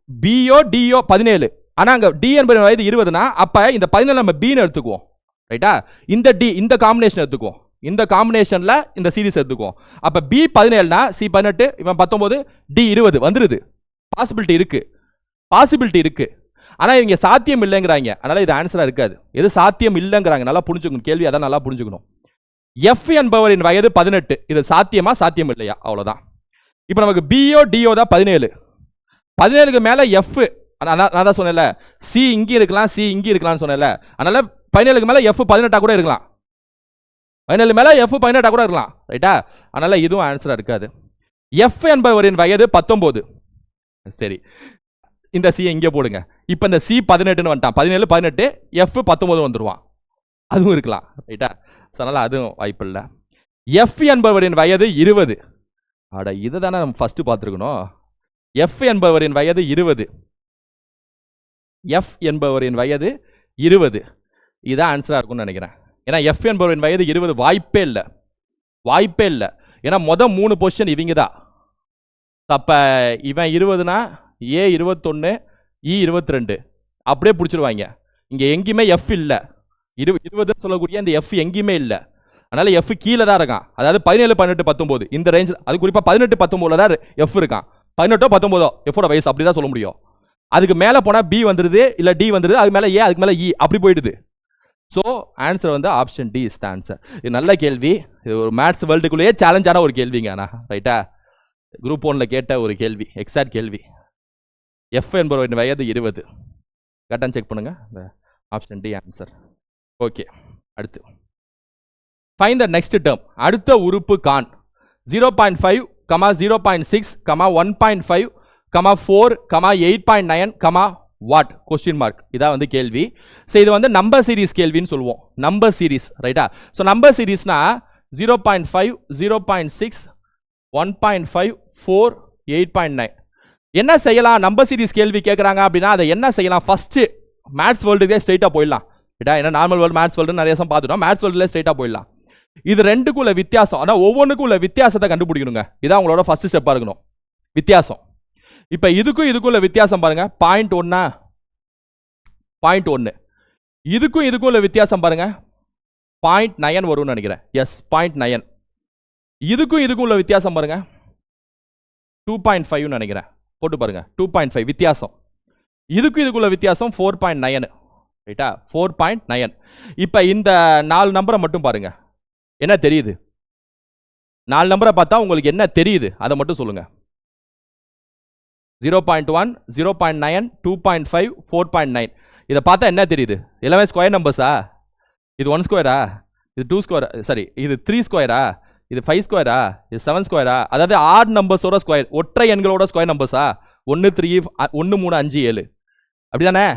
பிஓ டிஓ 17, ஆனா அங்க டி என்பவரின் வயது 20னா அப்ப இந்த 17 நம்ம பின்னு எடுத்துக்குவோம். ரைட்டா? இந்த டி இந்த காம்பினேஷன் எடுத்துக்குவோம், இந்த காம்பினேஷன்ல இந்த சீரிஸ் எடுத்துக்குவோம். அப்ப பி 17னா சி 18, இவன் 19, டி 20 வந்துருது. பாசிபிலிட்டி இருக்கு, பாசிபிலிட்டி இருக்கு. ஆனா இவங்க சாத்தியம் இல்லைங்கிறாங்க. அதனால இது ஆன்சரா இருக்காது. எது சாத்தியம் இல்லைங்கிறாங்க, நல்லா புரிஞ்சுக்கணும். கேள்வி அதான் நல்லா புரிஞ்சுக்கணும். எஃப் என்பவரின் வயது 18, இது சாத்தியமா சாத்தியம் இல்லையா? அவ்வளவுதான். இப்போ நமக்கு பிஓ டிஓ தான் 17. 17க்கு மேல எஃப், நான் தான் சொன்னேன்ல சி இங்கே இருக்கலாம், சி இங்கே இருக்கலாம்னு சொன்னேன்ல. அதனால 17க்கு மேல எஃப் 18 கூட இருக்கலாம், 17 மேல எஃப் 18 கூட இருக்கலாம். ரைட்டா? அதனால இதுவும் ஆன்சரா இருக்காது. எஃப் என்பவரின் வயது 19. சரி, இந்த சி இங்கே போடுங்க. இப்போ இந்த சி 18ன்னு வந்துட்டான், 17 18, எஃப் 19 வந்துருவான், அதுவும் இருக்கலாம். ரைட்டா? அதனால அதுவும் வாய்ப்பு இல்லை. எஃப் என்பவரின் வயது 20. அட இதை தானே நம்ம ஃபர்ஸ்ட் பார்த்துருக்கணும். எஃப் என்பவரின் வயது 20. எஃப் என்பவரின் வயது 20, இதான் ஆன்சரா இருக்கும்னு நினைக்கிறேன். ஏன்னா எஃப் என்பவரின் வயது 20 வாய்ப்பே இல்லை, வாய்ப்பே இல்லை. ஏன்னா 3 பொசிஷன் இவங்க தான். அப்ப இவன் 20னா ஏ 21, இ 22 அப்படியே பிடிச்சிருவாங்க. இங்க எங்கேயுமே எஃப் இல்லை, 20 சொல்லக்கூடிய இந்த எஃப் எங்கேயுமே இல்லை. அதனால எஃப் கீழே தான் இருக்கான். அதாவது 17 18 19 இந்த ரேஞ்சில், அது குறிப்பா 18 19 தான் எஃப் இருக்கான். 18 19 எஃபோட வயசு அப்படிதான் சொல்ல முடியும். அதுக்கு மேல போனா பி வந்துருது, இல்ல டி வந்துருது, அது மேல ஏ, அதுக்கு மேல இ, அப்படி போயிடுது. ஸோ ஆன்சர் வந்து option D is the answer. இது நல்ல கேள்வி, இது ஒரு மேத்ஸ் வேர்ல்டுக்குள்ளேயே சேலஞ்சான ஒரு கேள்விங்க. ஆனால் ரைட்டா, குரூப் 1ல கேட்ட ஒரு கேள்வி, எக்ஸாக்ட் கேள்வி. எஃப் என்பவரின் வயது 20. கரெக்டாக செக் பண்ணுங்க, ஆப்ஷன் டி ஆன்சர். ஓகே, அடுத்து ஃபைண்ட் த நெக்ஸ்ட் டேர்ம். அடுத்த உறுப்பு கான். 0.5, 0.6, 1.5, 4, 8.9, what question mark. இதான் வந்து கேள்வி. ஸோ இது வந்து நம்பர் சீரிஸ் கேள்வின்னு சொல்லுவோம், நம்பர் சீரிஸ். ரைட்டா? ஸோ நம்பர் சீரிஸ்னா 0.5, 0.6, 1.5, 4, 8.9. என்ன செய்யலாம்? நம்பர் சீரிஸ் கேள்வி கேட்குறாங்க அப்படின்னா அதை என்ன செய்யலாம்? ஃபர்ஸ்ட் மேத்ஸ் வேர்ல்டுக்கே ஸ்ட்ரைட்டாக போயிடலாம். ரைட்டா? ஏன்னா நார்மல் வேர்ல்டு, மேத்ஸ் வேர்ல்டு நிறைய பார்த்துட்டோம். மேத்ஸ் வேர்ல்டுல ஸ்ட்ரைட்டாக போயிடலாம். இது ரெண்டுக்கும் உள்ள வித்தியாசம், ஆனால் ஒவ்வொன்றுக்கும் உள்ள வித்தியாசத்தை கண்டுபிடிக்கணுங்க. இதான் உங்களோட ஃபர்ஸ்ட் ஸ்டெப்பாக இருக்கணும், வித்தியாசம். இப்போ இதுக்கும் உள்ள வித்தியாசம் பாருங்க, 0.1, 0.1. இதுக்கும் உள்ள வித்தியாசம் பாருங்க, 0.9 வரும்னு நினைக்கிறேன். எஸ், 0.9. இதுக்கும் உள்ள வித்தியாசம் பாருங்க, 2.5 நினைக்கிறேன். போட்டு பாருங்க, 2.5 வித்தியாசம். இதுக்குள்ள வித்தியாசம் 4.9. ரைட்டா? 4.9. இப்போ இந்த 4 நம்பரை மட்டும் பாருங்க, என்ன தெரியுது? 4 நம்பரை பார்த்தா உங்களுக்கு என்ன தெரியுது அதை மட்டும் சொல்லுங்க. 0.1, 0.9, 2.5, 4.9. இதை பார்த்தா என்ன தெரியுது? எல்லாமே ஸ்கொயர் நம்பர்ஸா? இது 1 ஸ்கொயரா? இது 2 ஸ்கொயரா? சாரி, இது 3 ஸ்கொயரா? இது 5 ஸ்கொயரா? இது 7 ஸ்கொயரா? அதாவது ஆட் நம்பர்ஸோட ஸ்கொயர், ஒற்றை எண்களோட ஸ்கொயர் நம்பர்ஸா? 1 3, 1 3 5 7, அப்படிதானே?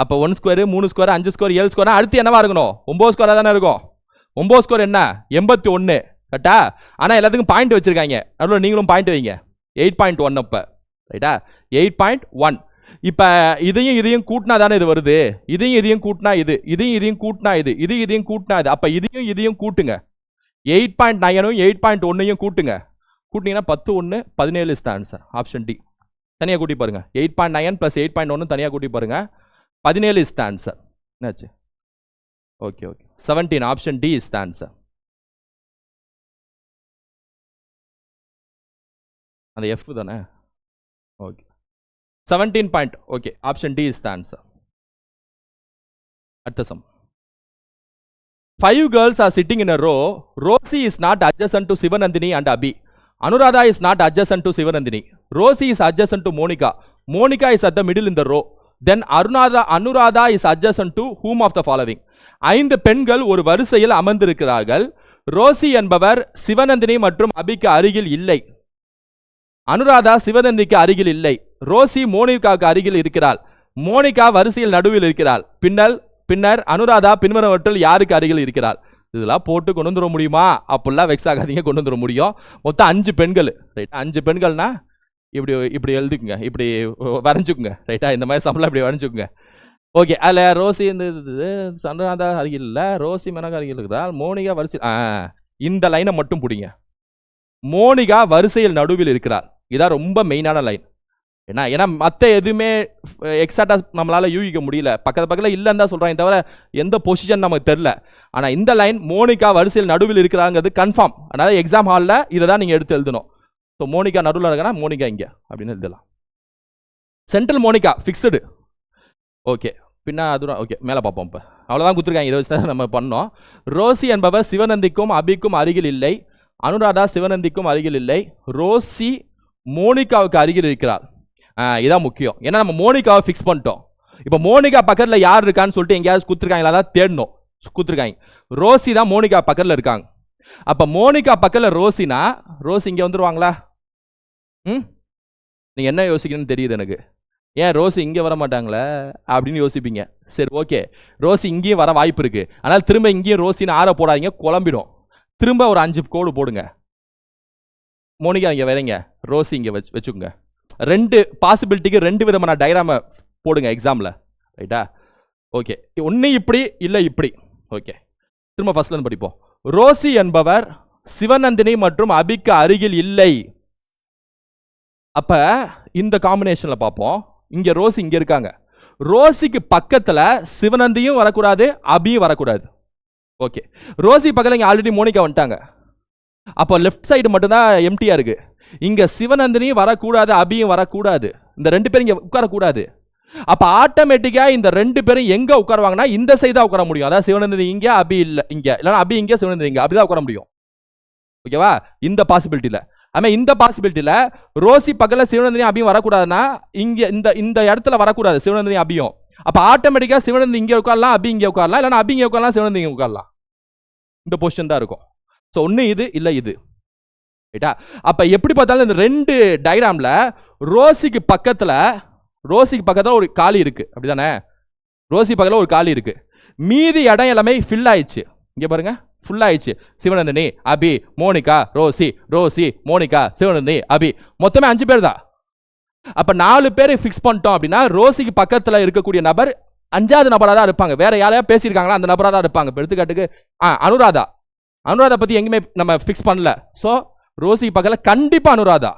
அப்போ 1 ஸ்கொயர், 3 ஸ்கொயர், 5 ஸ்கொயர், 7 ஸ்கொயர், அடுத்து என்னவா இருக்கணும்? 9 ஸ்கொயரா தானே இருக்கும். 9 ஸ்கொயர் என்ன? 81. கரெக்டா? ஆனால் எல்லாத்துக்கும் பாயிண்ட் வச்சிருக்காங்க, அதில் நீங்களும் பாயிண்ட் வைங்க. 8.1. அப்போ ரைட்டா? 8.1. இப்போ இதையும் கூட்டினா தானே இது வருது. இதையும் கூட்டினா இது, இதையும் கூட்டினா இது, இதையும் கூட்டினா இது. அப்போ இதையும் கூட்டுங்க. 8.9 8.1 கூட்டுங்க. கூட்டினீங்கன்னா 10 1 17 is the answer. Option D. தனியாக கூட்டி பாருங்க, 8.9 + 8.1 தனியாக கூட்டி பாருங்க, 17 இஸ் த ஆன்சர். என்னாச்சு? Okay okay, 17. Option D is the answer. அந்த எஃப் தானே? Okay, 17 point. Okay, option D is the answer. அடுத்த sum. 5 girls are sitting in a row. Rosie is not adjacent to Sivanandini and Abhi. Anuradha is not adjacent to Sivanandini. Rosie is adjacent to Monica. Monica is at the middle in the row. Then Anuradha is adjacent to whom of the following? 5 பெண்கள் ஒரு வரிசையில் அமர்ந்திருக்கிறார்கள். Rousey என்பவர் சிவநந்தினி மற்றும் அபிக்கு அருகில் இல்லை. அனுராதா சிவநந்திக்கு அருகில் இல்லை. Rousey மோனிகாவுக்கு அருகில் இருக்கிறாள். மோனிகா வரிசையில் நடுவில் இருக்கிறாள். பின்னர் அனுராதா பின்வருவற்றில் யாருக்கு அருகில் இருக்கிறாள்? இதெல்லாம் போட்டு கொண்டு வந்துட முடியுமா? அப்படிலாம் வெக்ஸ் ஆகாதீங்க, கொண்டு வந்துட முடியும். மொத்தம் 5 பெண்கள், ரைட்டா? 5 பெண்கள்னா இப்படி எழுதுக்குங்க, இப்படி வரைஞ்சுக்குங்க, ரைட்டா? இந்த மாதிரி சம்பளம் இப்படி வரைஞ்சுக்குங்க. ஓகே, அதில் ரோசி இந்த அனுராதா அருகில் இல்லை, ரோசி மெனகா அருகில் இருக்கிறாள், மோனிகா வரிசையில், இந்த லைனை மட்டும் பிடிங்க. மோனிகா வரிசையில் நடுவில் இருக்கிறாள். இதான் ரொம்ப மெயினான லைன். ஏன்னா மற்ற எதுவுமே எக்ஸாக்டா நம்மளால யூகிக்க முடியல, பக்கத்தில் இல்லைன்னு தான் சொல்றாங்க தவிர எந்த பொசிஷன் நமக்கு தெரியல. ஆனால் இந்த லைன் மோனிகா வரிசையில் நடுவில் இருக்கிறாங்கிறது கன்ஃபார்ம். அதனால எக்ஸாம் ஹாலில் இதை தான் நீங்கள் எடுத்து எழுதணும். ஸோ மோனிகா நடுவில் இருக்கா, மோனிகா இங்கே அப்படின்னு எழுதலாம். Central Monica fixed. ஓகே, பின்னா அது ஓகே, மேலே பார்ப்போம். இப்போ அவ்வளோதான் கொடுத்துருக்காங்க, இதை வச்சு தான் நம்ம பண்ணோம். ரோசி என்பவர் சிவநந்திக்கும் அபிக்கும் அருகில் இல்லை. அனுராதா சிவநந்திக்கும் அருகில் இல்லை. ரோசி மோனிகாவுக்கு அருகில் இருக்கிறார். இதான் முக்கியம். ஏன்னா நம்ம மோனிகாவை ஃபிக்ஸ் பண்ணிட்டோம். இப்போ மோனிகா பக்கத்தில் யார் இருக்கான்னு சொல்லிட்டு எங்கேயாவது கொடுத்துருக்காங்களா தான் தேடணும். கொடுத்துருக்காங்க. ரோசி தான் மோனிகா பக்கத்தில் இருக்காங்க. அப்போ மோனிகா பக்கத்தில் ரோசினா ரோசி இங்கே வந்துருவாங்களா? நீங்கள் என்ன யோசிக்கணும்னு தெரியுது எனக்கு. ஏன் ரோசி இங்கே வர மாட்டாங்களே அப்படின்னு யோசிப்பீங்க. சரி, ஓகே, ரோசி இங்கேயும் வர வாய்ப்பு இருக்குது. அதனால் திரும்ப இங்கேயும் ரோசின்னு ஆற போடாதீங்க, குழம்பிடும். திரும்ப ஒரு 5 கோடு போடுங்க. மோனிகா இங்கே வரீங்க, ரோசி இங்கே வச்சுக்கோங்க. 2 பாசிபிலிட்டிக்கு 2 விதமான டயக்ராமை போடுங்க எக்ஸாமில், ரைட்டா? ஓகே, ஒன்று இப்படி இல்லை இப்படி. ஓகே, திரும்ப ஃபர்ஸ்ட்லேருந்து படிப்போம். ரோசி என்பவர் சிவநந்தினி மற்றும் அபிக்கு அருகில் இல்லை. அப்போ இந்த காம்பினேஷனில் பார்ப்போம். இங்கே ரோசி இங்கே இருக்காங்க. ரோசிக்கு பக்கத்தில் சிவநந்தியும் வரக்கூடாது, அபியும் வரக்கூடாது. ஓகே, ரோசி பக்கத்தில் இங்கே ஆல்ரெடி மோனிகா வந்துட்டாங்க. அப்போ லெஃப்ட் சைடு மட்டும்தான் எம்டியா இருக்கு. இங்க சிவநந்தினியும் வரக்கூடாது, அபியும் வரக்கூடாது. இந்த 2 பேரும் இங்க உட்காரக்கூடாது. அப்ப ஆட்டோமேட்டிக்கா இந்த 2 பேரும் எங்க உட்காருவாங்கன்னா இந்த சைடு தான் உட்கார முடியும். அதாவது சிவநந்தினி இங்க, அபி இல்ல இங்க, இல்லைன்னா அபி இங்க, சிவநந்தினி இங்க, அப்படிதான் உட்கார முடியும். ஓகேவா? இந்த பாசிபிலிட்டியில. ஆனா இந்த பாசிபிலிட்டியில ரோசி பக்கத்துல சிவநந்தினி அபியும் வரக்கூடாதுன்னா இங்க இந்த இடத்துல வரக்கூடாது சிவநந்தினி அபியும். அப்ப ஆட்டோமேட்டிக்கா சிவநந்தினி இங்க உட்காரலாம், அபி இங்க உட்காரலாம், இல்லைன்னா அபி இங்க உட்காரலாம், சிவநந்தினி இங்க உட்காரலாம். இந்த பொசிஷன் தான் இருக்கும். ஸோ ஒன்று இது இல்லை இது, ரைட்டா? அப்போ எப்படி பார்த்தாலும் இந்த 2 டயக்ராமில் ரோசிக்கு பக்கத்தில் ஒரு காலி இருக்குது, அப்படி தானே? ரோசி பக்கத்தில் ஒரு காலி இருக்குது. மீதி இடம் எல்லாமே ஃபில் ஆயிடுச்சு. இங்கே பாருங்க, ஃபுல் ஆயிடுச்சு. சிவநந்தினி, அபி, மோனிகா, ரோசி, மோனிகா, சிவநந்தினி, அபி, மொத்தமே 5 பேர் தான். அப்போ 4 பேர் ஃபிக்ஸ் பண்ணிட்டோம் அப்படின்னா ரோசிக்கு பக்கத்தில் இருக்கக்கூடிய நபர் 5வது நபராக தான் இருப்பாங்க. வேற யாரையா பேசியிருக்காங்களா அந்த நபராக தான் இருப்பாங்க. இப்போ எடுத்துக்காட்டுக்கு அனுராதா பற்றி எங்கேயுமே நம்ம ஃபிக்ஸ் பண்ணல. ஸோ ரோசி பக்கத்தில் கண்டிப்பாக அனுராதா,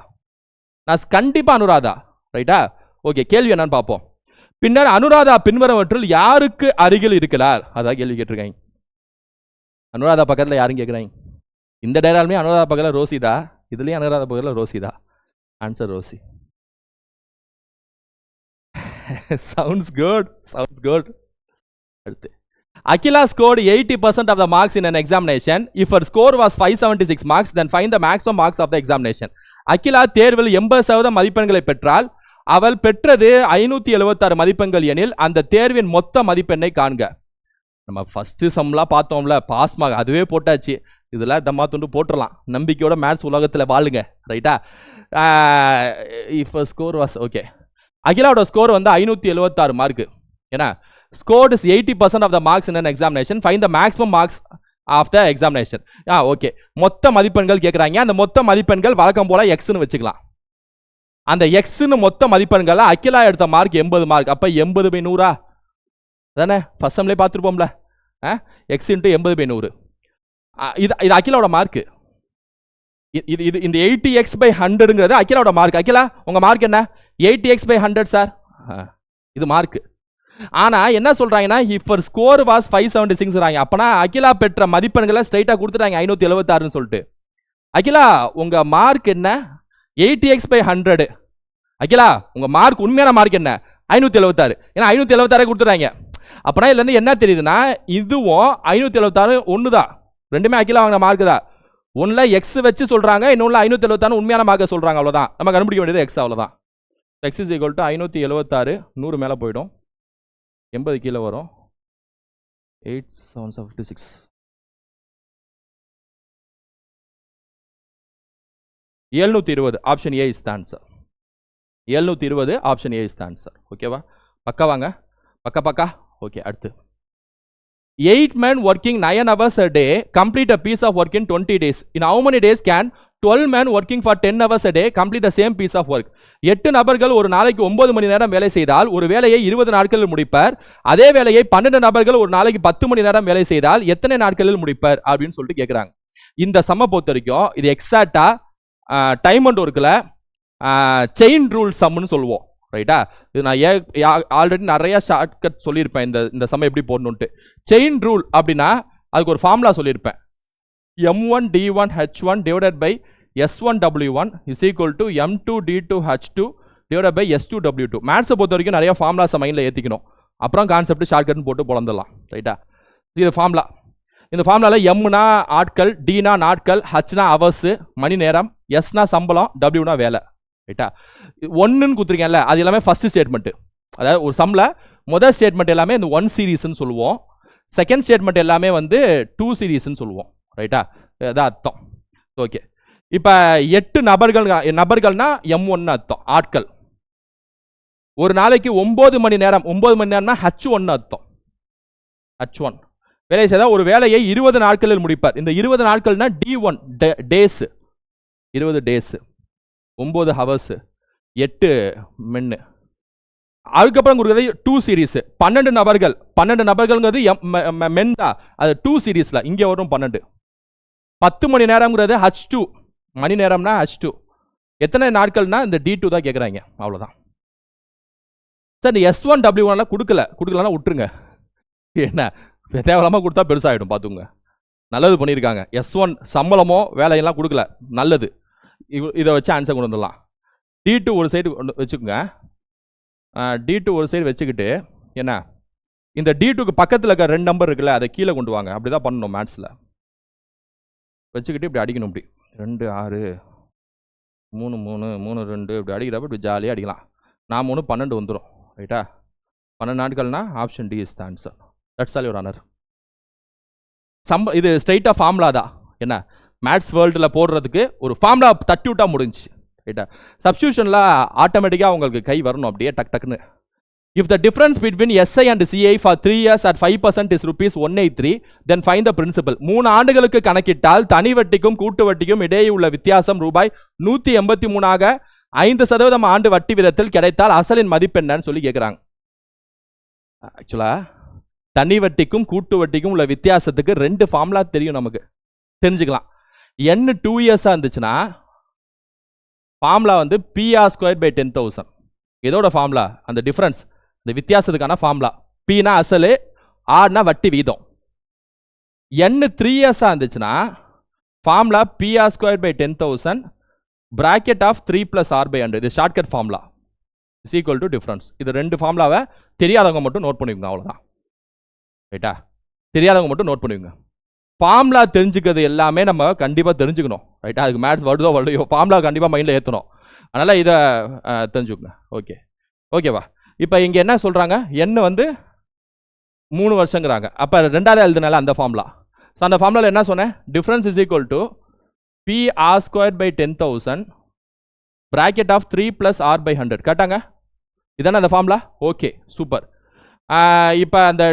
ரைட்டா? ஓகே, கேள்வி என்னன்னு பார்ப்போம். பின்னர் அனுராதா பின்வருவற்றில் யாருக்கு அருகில் இருக்கிறார்? அதான் கேள்வி கேட்டிருக்காங்க. அனுராதா பக்கத்தில் யாரும் கேட்குறாங்க. இந்த டயராலுமே அனுராதா பக்கத்தில் ரோசி தான், இதுலேயும் அனுராதா பக்கத்தில் ரோசி தான். Answer Rosy. sounds good. அடுத்து, Akila scored 80% of the marks in an examination. If her score was 576 marks, then find the maximum marks of the examination. Akila தேர்வில் 80% மதிப்பெண்களை பெற்றால் அவள் பெற்றது 576 மதிப்பெண்கள் எனில் அந்த தேர்வின் மொத்த மதிப்பெண்ணை காண்க. நம்ம ஃபர்ஸ்ட் சம்லாம் பார்த்தோம்ல, பாஸ் மார்க் அதுவே போட்டாச்சு. இதெல்லாம் தம்மா துண்டு போட்டுடலாம். நம்பிக்கையோட மேத்ஸ் உலகத்தில் வாழுங்க, ரைட்டா? இஃப் ஸ்கோர் வாஸ் ஓகே, அகிலாவோட ஸ்கோர் வந்து 576 மார்க்கு. ஏன்னா scored is 80% of the marks in an examination. Find the maximum marks of the examination. Okay, மொத்த மதிப்பெண்கள் கேட்குறாங்க. அந்த மொத்த மதிப்பெண்கள் வழக்கம் போல எக்ஸ்னு வச்சுக்கலாம். அந்த எக்ஸ்னு மொத்த மதிப்பெண்கள் அகிலா எடுத்த மார்க் 80 மார்க். அப்போ 80/100 தானே? ஃபர்ஸ்ட் சம்லேயே பார்த்துருப்போம்ல, எக்ஸ் இன்ட்டு 80/100. இது அகிலாவோட மார்க்கு. இது இந்த 80x/100ங்கிறது அகிலாவோட மார்க். அகிலா உங்க மார்க் என்ன? 80x/100 sir. இது மார்க்கு. ஆனா என்ன சொல்றாங்கன்னா, if her score was 576. அப்பனா அகிலா பெற்ற மதிப்பெண்களை ஸ்ட்ரைட்டா கொடுத்துட்டாங்க 576ன்னு சொல்லிட்டு. அகிலா உங்க மார்க் என்ன? 80x/100. அகிலா உங்க மார்க் உண்மையான மார்க் என்ன? 576. ஏன்னா 576 கொடுத்துட்டாங்க. அப்பனா இதுல இருந்து என்ன தெரியுதுன்னா இதுவும் 576 ஒன்று தான், ரெண்டுமே அகில வாங்கின மார்க் தான். ஒன்றுல எக்ஸ் வச்சு சொல்றாங்க, இன்னொன்று 576 உண்மையான மார்க்கை சொல்றாங்க, அவ்வளோதான். நம்ம கண்டுபிடிக்க வேண்டியது எக்ஸ், அவ்வளோதான். எக்ஸ் இஸ் ஈக்குவல் டு 576, 100 மேலே போயிடும், 80 கீழே வரும், 8 7 56. 720 option A is the answer. 720 option A is the answer. ஓகேவா? பக்கா வாங்க, பக்கா. ஓகே, அடுத்து 8 men working 9 hours a day complete a piece of work in 20 days. In how many days can 12 men working for 10 hours a day complete the same piece of work? 8 நபர்கள் ஒரு நாளைக்கு 9 மணி நேரம் வேலை செய்தால் ஒரு வேலையை 20 நாட்களில் முடிப்பர். அதே வேலையை 12 நபர்கள் ஒரு நாளைக்கு 10 மணி நேரம் வேலை செய்தால் எத்தனை நாட்களில் முடிப்பர் அப்படின்னு சொல்லிட்டு கேட்குறாங்க. இந்த சம்ம பொறுத்த வரைக்கும் இது எக்ஸாக்டா டைம் அண்ட் ஒர்க்கில் செயின் ரூல் சம்னு சொல்லுவோம், ரைட்டா? இது நான் ஆல்ரெடி நிறைய ஷார்ட்கட் சொல்லியிருப்பேன் இந்த சம் எப்படி போடணுன்ட்டு. செயின் ரூல் அப்படின்னா அதுக்கு ஒரு ஃபார்முலா சொல்லியிருப்பேன். M1 D1 H1 divided by S1 W1 is equal to M2 D2 H2 divided by S2 W2. மேத்ஸை பொறுத்த வரைக்கும் நிறைய ஃபார்முலாஸை மைண்டில் ஏற்றிக்கணும், அப்புறம் கான்செப்ட் ஷார்ட்கட்னு போட்டு பிறந்துடலாம், ரைட்டா? இது ஃபார்முலா. இந்த ஃபார்முலாவில் எம்னா ஆட்கள், டினா நாட்கள், ஹச்னா அவர்ஸ் மணி நேரம், எஸ்னா சம்பளம், டபிள்யூனா வேலை, ரைட்டா? ஒன்றுன்னு கொடுத்துருக்கேன்ல, அது எல்லாமே ஃபர்ஸ்ட் ஸ்டேட்மெண்ட். அதாவது ஒரு சம்மில் முதல் ஸ்டேட்மெண்ட் எல்லாமே இந்த 1 சீரீஸ்ன்னு சொல்லுவோம், செகண்ட் ஸ்டேட்மெண்ட் எல்லாமே வந்து 2 சீரீஸ்ன்னு சொல்லுவோம், ரைட்டா? அதான் அர்த்தம். ஓகே, இப்போ 8 நபர்கள்னா M1 அர்த்தம், ஆட்கள். ஒரு நாளைக்கு 9 மணி நேரம், 9 மணி நேரம்னா H1 அர்த்தம், H1 வேலை செய்தால் ஒரு வேலையை 20 நாட்களில் முடிப்பார். இந்த 20 நாட்கள்னா D1 டேஸ், 20 டேஸ், 9 ஹவர்ஸ், 8 மென்னு. அதுக்கப்புறம் கொடுக்குறது 2 சீரீஸ், 12 நபர்கள். 12 நபர்கள்ங்கிறது மென் தான், அது 2 சீரீஸ்ல இங்கே வரும் 12. 10 மணி நேரம்ங்கிறது H2, மணி நேரம்னா H2. எத்தனை நாட்கள்னா இந்த D2 தான் கேட்குறாங்க, அவ்வளோதான். சார் இந்த S1 W1 கொடுக்கலன்னா விட்டுருங்க. என்ன தேவையில்லாமல் கொடுத்தா பெருசாகிடும், பார்த்துங்க. நல்லது பண்ணியிருக்காங்க. S1 சம்பளமோ வேலையெல்லாம் கொடுக்கல, நல்லது. இதை வச்சு ஆன்சர் கொண்டு வந்துடலாம். D2 ஒரு சைடு வச்சுக்கோங்க. D2 ஒரு சைடு வச்சுக்கிட்டு என்ன இந்த D2க்கு பக்கத்தில் இருக்க 2 நம்பர் இருக்குல்ல, அதை கீழே கொண்டு வாங்க. அப்படி தான் பண்ணணும் மேத்ஸில். வச்சுக்கிட்டு இப்படி அடிக்கணும், இப்படி 2 6 3 3 3 2 இப்படி அடிக்கிறப்ப இப்படி ஜாலியாக அடிக்கலாம். 4 3 12 வந்துடும், ரைட்டா? 12 நாட்கள்னா option D is the answer. That's all your honour. இது ஸ்ட்ரைட்டாக ஃபார்முலா தான். என்ன மேத்ஸ் வேர்ல்டில் போடுறதுக்கு ஒரு ஃபார்முலா தட்டி விட்டா முடிஞ்சு, ரைட்டா? சப்ஸ்டியூஷனில் ஆட்டோமேட்டிக்காக உங்களுக்கு கை வரணும், அப்படியே டக்குன்னு. If the difference between SI and CI for 3 years at 5% is ₹183, then find the principal. 3 ஆண்டுகளுக்கு கணக்கிட்டால் தனி வட்டிக்கும் கூட்டு வட்டிக்கும் இடையே உள்ள வித்தியாசம் ₹183 5% ஆண்டு வட்டி விதத்தில் கிடைத்தால் அசலின் மதிப்பு என்னன்னு சொல்லி கேட்குறாங்க. ஆக்சுவலா தனி வட்டிக்கும் கூட்டு வட்டிக்கும் உள்ள வித்தியாசத்துக்கு 2 ஃபார்முலா தெரியும், நமக்கு தெரிஞ்சுக்கலாம். n 2 இயர்ஸாக இருந்துச்சுன்னா ஃபார்முலா வந்து PR² / 10,000. இதோட ஃபார்முலா அந்த டிஃபரன்ஸ், இந்த வித்தியாசத்துக்கான ஃபார்முலா. Pனா அசலு, ஆர்னா வட்டி வீதம். n 3 இயர்ஸாக இருந்துச்சுன்னா formula PR² / 10,000 bracket of 3 + R/100. இது shortcut formula is equal to difference. இது 2 ஃபார்முலாவை தெரியாதவங்க மட்டும் நோட் பண்ணிக்கோங்க, அவ்வளோதான், ரைட்டா? தெரியாதவங்க மட்டும் நோட் பண்ணுவீங்க. ஃபார்முலா தெரிஞ்சுக்கிறது எல்லாமே நம்ம கண்டிப்பாக தெரிஞ்சுக்கணும், ரைட்டா? அதுக்கு மேத்ஸ் வருதோ ஃபார்முலா கண்டிப்பாக மைண்டில் ஏற்றணும். அதனால் இதை தெரிஞ்சுக்கோங்க. ஓகேவா? இப்போ இங்கே என்ன சொல்கிறாங்க, என்ன வந்து 3 வருஷங்கிறாங்க. அப்போ 2வது எழுதுனால அந்த ஃபார்முலா. ஸோ அந்த ஃபார்முலாவில் என்ன சொன்னேன், difference is equal to PR² / 10,000 bracket of 3 + R/100. கேட்டாங்க, இதானே அந்த ஃபார்முலா? Okay, super. இப்போ அந்த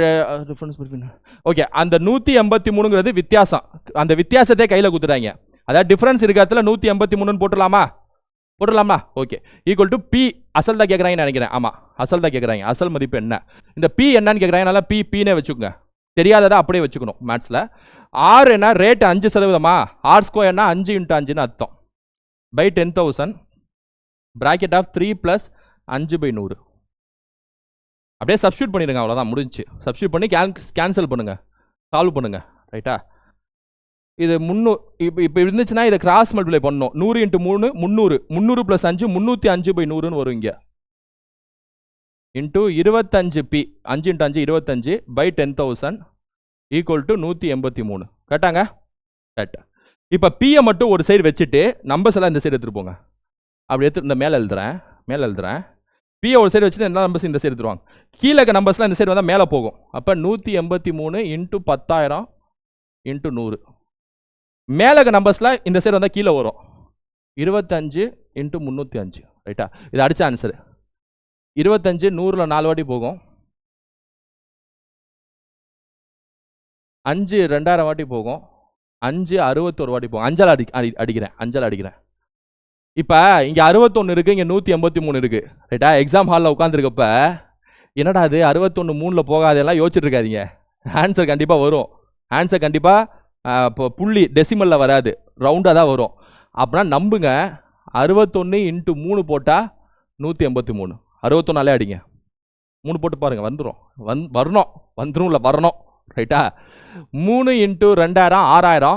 ஓகே, அந்த 183ங்கிறது வித்தியாசம். அந்த வித்தியாசத்தை கையில் கொடுத்துட்டாங்க. அதாவது டிஃபரன்ஸ் இருக்கிறதுல 183 போட்டுடலாமா? Okay, equal to P. அசல் தான் கேட்குறாங்கன்னு நினைக்கிறேன். ஆமாம், அசல் தான் கேட்குறாங்க. அசல் மதிப்பு என்ன, இந்த P என்னன்னு கேட்குறாங்க. நல்லா Pனே வச்சுக்கோங்க, தெரியாததை அப்படியே வச்சுக்கணும் மேத்ஸில். R என்ன ரேட் 5%, R² 5 × 5ன்னு அர்த்தம், பை 10,000 bracket of 3 + 5/100. அப்படியே சப்ஸ்டியூட் பண்ணிடுங்க, அவ்வளோதான், முடிஞ்சு. சப்ஸ்டியூட் பண்ணி கேன்சல் பண்ணுங்க, சால்வ் பண்ணுங்க, ரைட்டா? இது 300 இப்போ இருந்துச்சுன்னா இதை கிராஸ் மல்டிப்ளை பண்ணணும். 100 × 3 300, 300 + 5 305/100ன்னு வரும் இங்கே. Into 25p 5 × 5 25 by 10,000 equal to 183. கரெக்டாங்க? கரெக்ட். இப்போ பியை மட்டும் ஒரு சைடு வச்சுட்டு நம்பர்ஸ் எல்லாம் இந்த சைடு எடுத்துட்டு போங்க. அப்படி எடுத்து இந்த மேலே எழுதுறேன். பியை ஒரு சைடு வச்சுட்டு எல்லா நம்பர்ஸ் இந்த சைடு எடுத்துருவாங்க. கீழே இருக்க நம்பர்ஸ்லாம் இந்த சைடு வந்தால் மேலே போகும். அப்போ 183 × 10,000 × 100. மேலே இருக்க நம்பர்ஸ்லாம் இந்த சைடு வந்தால் கீழே வரும். 25 × 305. ரைட்டா? இது அடிச்ச ஆன்சரு. 25 100ல் 4 வாட்டி போகும். 5 2000 வாட்டி போகும். 5 61 வாட்டி போகும். அஞ்சால் அடிக்கிறேன். இப்போ இங்கே 61 இருக்குது, இங்கே 183 இருக்குது. ரைட்டா? எக்ஸாம் ஹாலில் உட்காந்துருக்கப்ப என்னடா அது 61 3ல் போகாதெல்லாம் யோசிச்சுட்டு இருக்காதீங்க. ஆன்சர் கண்டிப்பாக வரும். ஆன்சர் கண்டிப்பாக இப்போ புள்ளி டெசிமலில் வராது, ரவுண்டாக தான் வரும். அப்படின்னா நம்புங்க, 61 × 3 போட்டால் 183. 61 அடிங்க, 3 போட்டு பாருங்கள், வரணும். ரைட்டா? 3 × 2000 6000,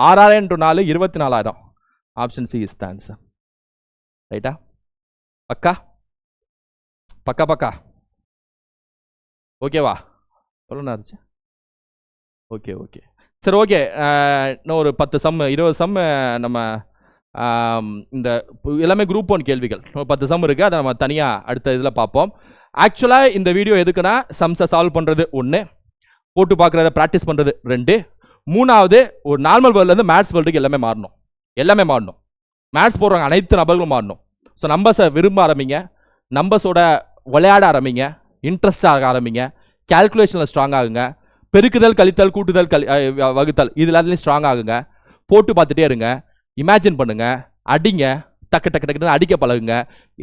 6000 × 4 24,000. Option C is the answer. ரைட்டா? பக்கா ஓகேவா? எவ்வளோ நேரம் ஆச்சு? ஓகே சரி, ஓகே. இன்னும் ஒரு 10 சம் 20 சம் நம்ம இந்த எல்லாமே குரூப் 1 கேள்விகள் 10 சம் இருக்குது. அதை நம்ம தனியாக அடுத்த இதில் பார்ப்போம். ஆக்சுவலாக இந்த வீடியோ எதுக்குன்னா சம்ஸை சால்வ் பண்ணுறது 1, போட்டு பார்க்குறத ப்ராக்டிஸ் பண்ணுறது 2, 3வது ஒரு நார்மல் வேர்ல்ட்லேருந்து மேத்ஸ் வேர்ல்டுக்கு எல்லாமே மாறணும். மேத்ஸ் போடுறாங்க அனைத்து நபர்களும் மாறணும். ஸோ நம்பர்ஸை விரும்ப ஆரம்பிங்க, நம்பர்ஸோட விளையாட ஆரம்பிங்க, இன்ட்ரெஸ்டாக ஆரம்பிங்க, கால்குலேஷனில் ஸ்ட்ராங் ஆகுங்க, பெருக்குதல் கழித்தல் கூட்டுதல் வகுத்தல் இது எல்லாத்துலேயும் ஸ்ட்ராங் ஆகுங்க. போட்டு பார்த்துட்டே இருங்க, இமேஜின் பண்ணுங்க, அடிங்க, டக்கு அடிக்க பழகுங்க.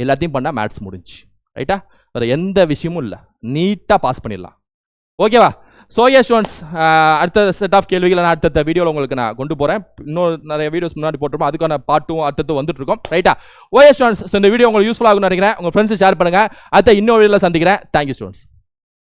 எல்லாத்தையும் பண்ணால் மேத்ஸ் முடிஞ்சு. ரைட்டா? வேறு எந்த விஷயமும் இல்லை, நீட்டாக பாஸ் பண்ணிடலாம். ஓகேவா? ஸோ எஸ் ஸ்டூடெண்ட்ஸ், அடுத்த செட் ஆஃப் கேள்விகளை நான் அடுத்த வீடியோவில் உங்களுக்கு நான் கொண்டு போகிறேன். இன்னும் நிறைய வீடியோஸ் முன்னாடி போட்டிருப்போம், அதுக்கான பார்ட்டும் அடுத்தது வந்துட்டு இருக்கோம். ரைட்டா? ஓஎஸ் ஸ்டூடெண்ட்ஸ், இந்த வீடியோ உங்களுக்கு யூஸ்ஃபுல் ஆகும்னு நினைக்கிறேன். உங்கள் ஃப்ரெண்ட்ஸ் ஷேர் பண்ணுங்கள். அடுத்த இன்னொரு வீடியோவில் சந்திக்கிறேன். Thank you students.